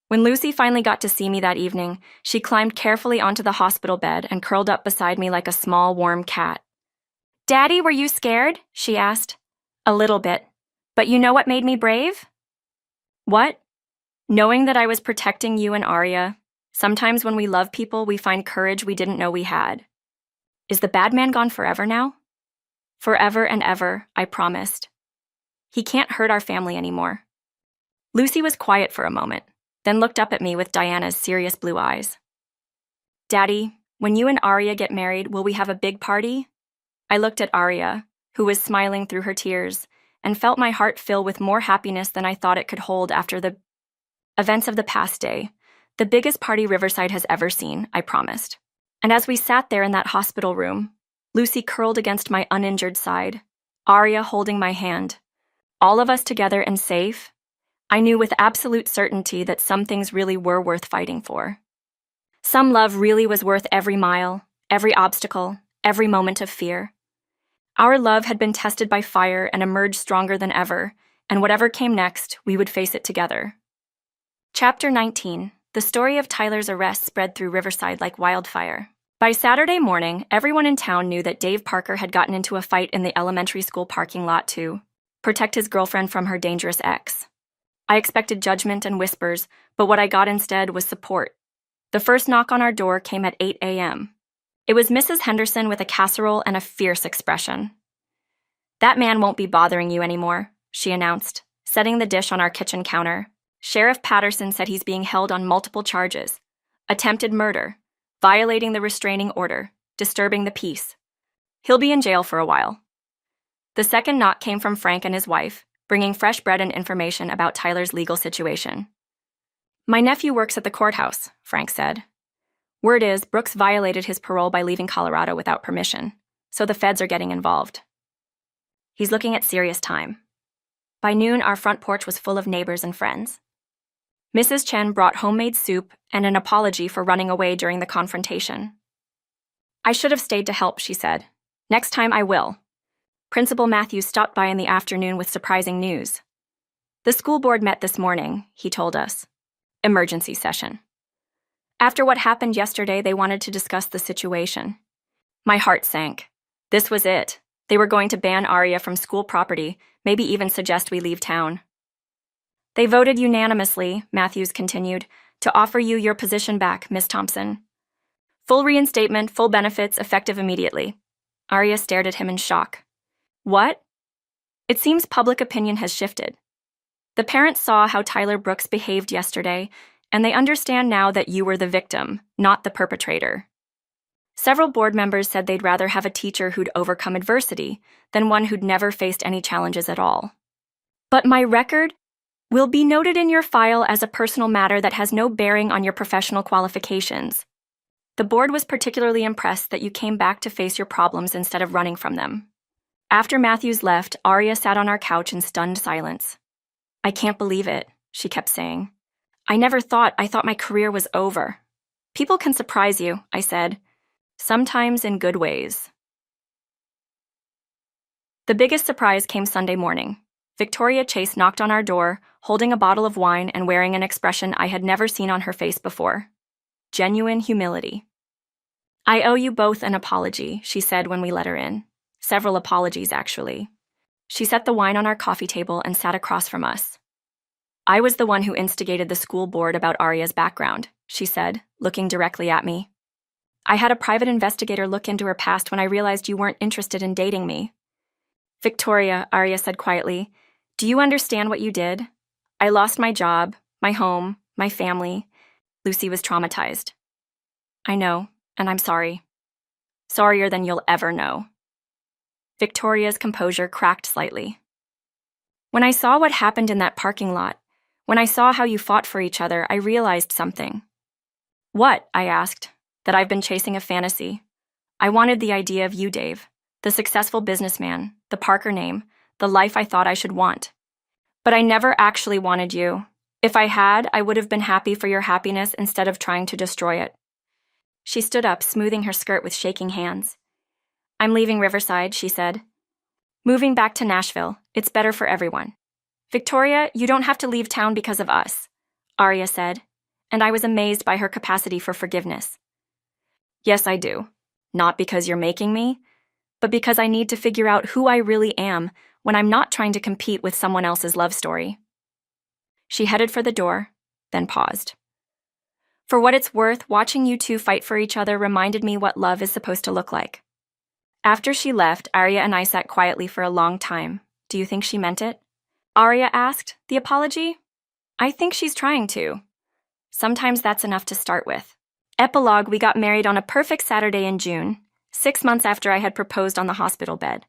When Lucy finally got to see me that evening, she climbed carefully onto the hospital bed and curled up beside me like a small, warm cat. "Daddy, were you scared?" she asked. "A little bit. But you know what made me brave?" "What?" "Knowing that I was protecting you and Arya. Sometimes when we love people, we find courage we didn't know we had." "Is the bad man gone forever now?" "Forever and ever," I promised. "He can't hurt our family anymore." Lucy was quiet for a moment, then looked up at me with Diana's serious blue eyes. "Daddy, when you and Arya get married, will we have a big party?" I looked at Arya, who was smiling through her tears, and felt my heart fill with more happiness than I thought it could hold after the events of the past day. "The biggest party Riverside has ever seen," I promised. And as we sat there in that hospital room, Lucy curled against my uninjured side, Arya holding my hand, all of us together and safe, I knew with absolute certainty that some things really were worth fighting for. Some love really was worth every mile, every obstacle, every moment of fear. Our love had been tested by fire and emerged stronger than ever, and whatever came next, we would face it together. Chapter 19. The story of Tyler's arrest spread through Riverside like wildfire. By Saturday morning, everyone in town knew that Dave Parker had gotten into a fight in the elementary school parking lot to protect his girlfriend from her dangerous ex. I expected judgment and whispers, but what I got instead was support. The first knock on our door came at 8 a.m. It was Mrs. Henderson with a casserole and a fierce expression. "That man won't be bothering you anymore," she announced, setting the dish on our kitchen counter. "Sheriff Patterson said he's being held on multiple charges: attempted murder, violating the restraining order, disturbing the peace. He'll be in jail for a while." The second knock came from Frank and his wife, bringing fresh bread and information about Tyler's legal situation. "My nephew works at the courthouse," Frank said. "Word is, Brooks violated his parole by leaving Colorado without permission, so the feds are getting involved. He's looking at serious time." By noon, our front porch was full of neighbors and friends. Mrs. Chen brought homemade soup and an apology for running away during the confrontation. "I should have stayed to help," she said. "Next time I will." Principal Matthews stopped by in the afternoon with surprising news. "The school board met this morning," he told us. "Emergency session. After what happened yesterday, they wanted to discuss the situation." My heart sank. This was it. They were going to ban Aria from school property, maybe even suggest we leave town. "They voted unanimously," Matthews continued, "to offer you your position back, Miss Thompson. Full reinstatement, full benefits, effective immediately." Aria stared at him in shock. "What?" "It seems public opinion has shifted. The parents saw how Tyler Brooks behaved yesterday, and they understand now that you were the victim, not the perpetrator. Several board members said they'd rather have a teacher who'd overcome adversity than one who'd never faced any challenges at all. But my record will be noted in your file as a personal matter that has no bearing on your professional qualifications. The board was particularly impressed that you came back to face your problems instead of running from them." After Matthews left, Aria sat on our couch in stunned silence. "I can't believe it," she kept saying. I thought my career was over." "People can surprise you," I said. "Sometimes in good ways." The biggest surprise came Sunday morning. Victoria Chase knocked on our door, holding a bottle of wine and wearing an expression I had never seen on her face before. Genuine humility. "I owe you both an apology," she said when we let her in. Several apologies, actually. She set the wine on our coffee table and sat across from us. "I was the one who instigated the school board about Aria's background," she said, looking directly at me. "I had a private investigator look into her past when I realized you weren't interested in dating me." "Victoria," Aria said quietly, "do you understand what you did? I lost my job, my home, my family. Lucy was traumatized." "I know, and I'm sorry. Sorrier than you'll ever know." Victoria's composure cracked slightly. "When I saw what happened in that parking lot, when I saw how you fought for each other, I realized something." "What?" I asked. "That I've been chasing a fantasy. I wanted the idea of you, Dave, the successful businessman, the Parker name, the life I thought I should want. But I never actually wanted you. If I had, I would have been happy for your happiness instead of trying to destroy it." She stood up, smoothing her skirt with shaking hands. "I'm leaving Riverside," she said. "Moving back to Nashville. It's better for everyone." "Victoria, you don't have to leave town because of us," Aria said, and I was amazed by her capacity for forgiveness. "Yes, I do. Not because you're making me, but because I need to figure out who I really am when I'm not trying to compete with someone else's love story." She headed for the door, then paused. "For what it's worth, watching you two fight for each other reminded me what love is supposed to look like." After she left, Aria and I sat quietly for a long time. "Do you think she meant it?" Aria asked. "The apology?" "I think she's trying to. Sometimes that's enough to start with." Epilogue: we got married on a perfect Saturday in June, 6 months after I had proposed on the hospital bed.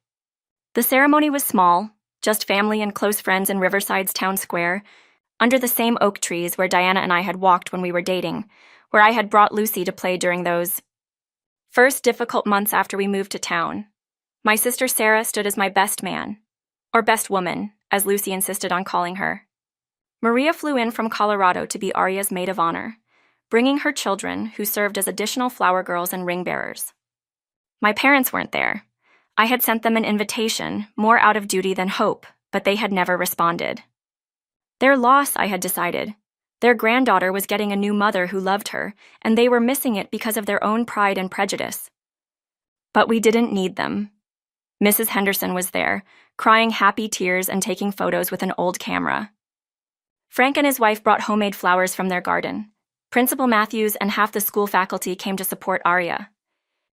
The ceremony was small, just family and close friends in Riverside's town square, under the same oak trees where Diana and I had walked when we were dating, where I had brought Lucy to play during those first difficult months after we moved to town. My sister Sarah stood as my best man, or best woman, as Lucy insisted on calling her. Maria flew in from Colorado to be Aria's maid of honor, bringing her children, who served as additional flower girls and ring bearers. My parents weren't there. I had sent them an invitation, more out of duty than hope, but they had never responded. Their loss, I had decided. Their granddaughter was getting a new mother who loved her, and they were missing it because of their own pride and prejudice. But we didn't need them. Mrs. Henderson was there, crying happy tears and taking photos with an old camera. Frank and his wife brought homemade flowers from their garden. Principal Matthews and half the school faculty came to support Aria.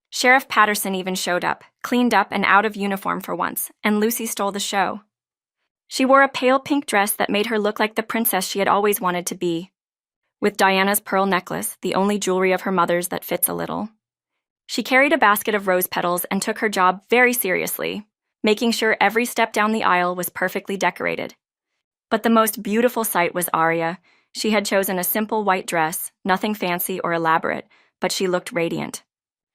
Sheriff Patterson even showed up, cleaned up and out of uniform for once, and Lucy stole the show. She wore a pale pink dress that made her look like the princess she had always wanted to be, with Diana's pearl necklace, the only jewelry of her mother's that fits a little. She carried a basket of rose petals and took her job very seriously, making sure every step down the aisle was perfectly decorated. But the most beautiful sight was Aria. She had chosen a simple white dress, nothing fancy or elaborate, but she looked radiant.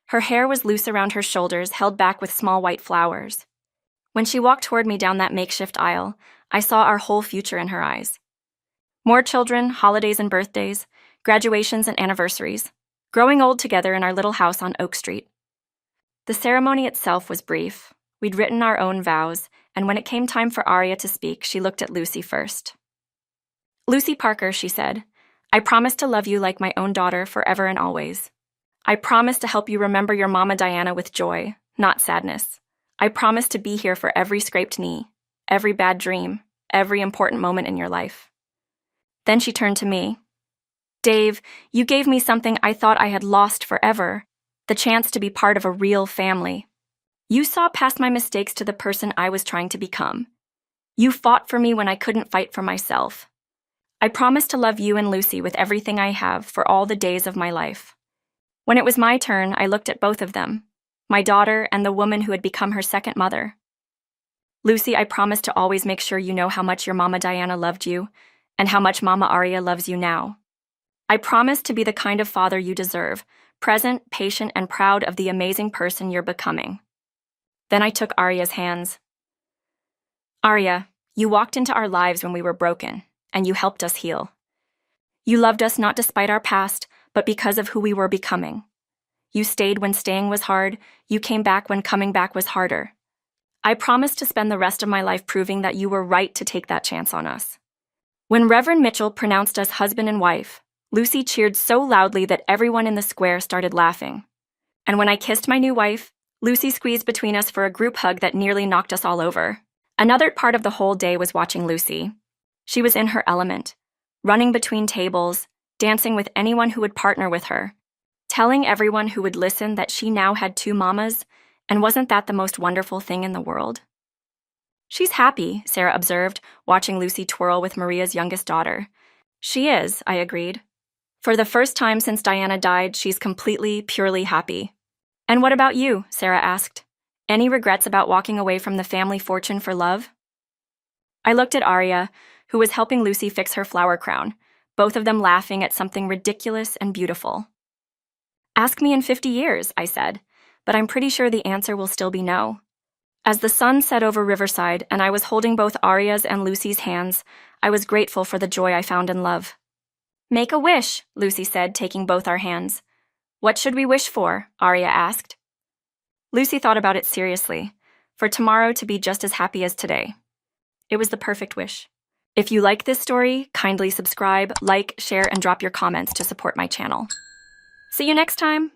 Her hair was loose around her shoulders, held back with small white flowers. When she walked toward me down that makeshift aisle, I saw our whole future in her eyes. More children, holidays and birthdays, graduations and anniversaries, growing old together in our little house on Oak Street. The ceremony itself was brief. We'd written our own vows, and when it came time for Aria to speak, she looked at Lucy first. "Lucy Parker," she said, "I promise to love you like my own daughter forever and always. I promise to help you remember your Mama Diana with joy, not sadness. I promise to be here for every scraped knee, every bad dream, every important moment in your life." Then she turned to me. "Dave, you gave me something I thought I had lost forever, the chance to be part of a real family. You saw past my mistakes to the person I was trying to become. You fought for me when I couldn't fight for myself. I promise to love you and Lucy with everything I have for all the days of my life." When it was my turn, I looked at both of them, my daughter and the woman who had become her second mother. "Lucy, I promise to always make sure you know how much your Mama Diana loved you and how much Mama Aria loves you now. I promise to be the kind of father you deserve, present, patient, and proud of the amazing person you're becoming." Then I took Aria's hands. "Aria, you walked into our lives when we were broken, and you helped us heal. You loved us not despite our past, but because of who we were becoming. You stayed when staying was hard, you came back when coming back was harder. I promise to spend the rest of my life proving that you were right to take that chance on us." When Reverend Mitchell pronounced us husband and wife, Lucy cheered so loudly that everyone in the square started laughing. And when I kissed my new wife, Lucy squeezed between us for a group hug that nearly knocked us all over. Another part of the whole day was watching Lucy. She was in her element, running between tables, dancing with anyone who would partner with her, telling everyone who would listen that she now had two mamas, and wasn't that the most wonderful thing in the world? "She's happy," Sarah observed, watching Lucy twirl with Maria's youngest daughter. "She is," I agreed. "For the first time since Diana died, she's completely, purely happy." "And what about you?" Sarah asked. "Any regrets about walking away from the family fortune for love?" I looked at Aria, who was helping Lucy fix her flower crown, both of them laughing at something ridiculous and beautiful. "Ask me in 50 years, I said, but I'm pretty sure the answer will still be no." As the sun set over Riverside and I was holding both Aria's and Lucy's hands, I was grateful for the joy I found in love. "Make a wish," Lucy said, taking both our hands. "What should we wish for?" Aria asked. Lucy thought about it seriously, for tomorrow to be just as happy as today. It was the perfect wish. If you like this story, kindly subscribe, like, share, and drop your comments to support my channel. See you next time!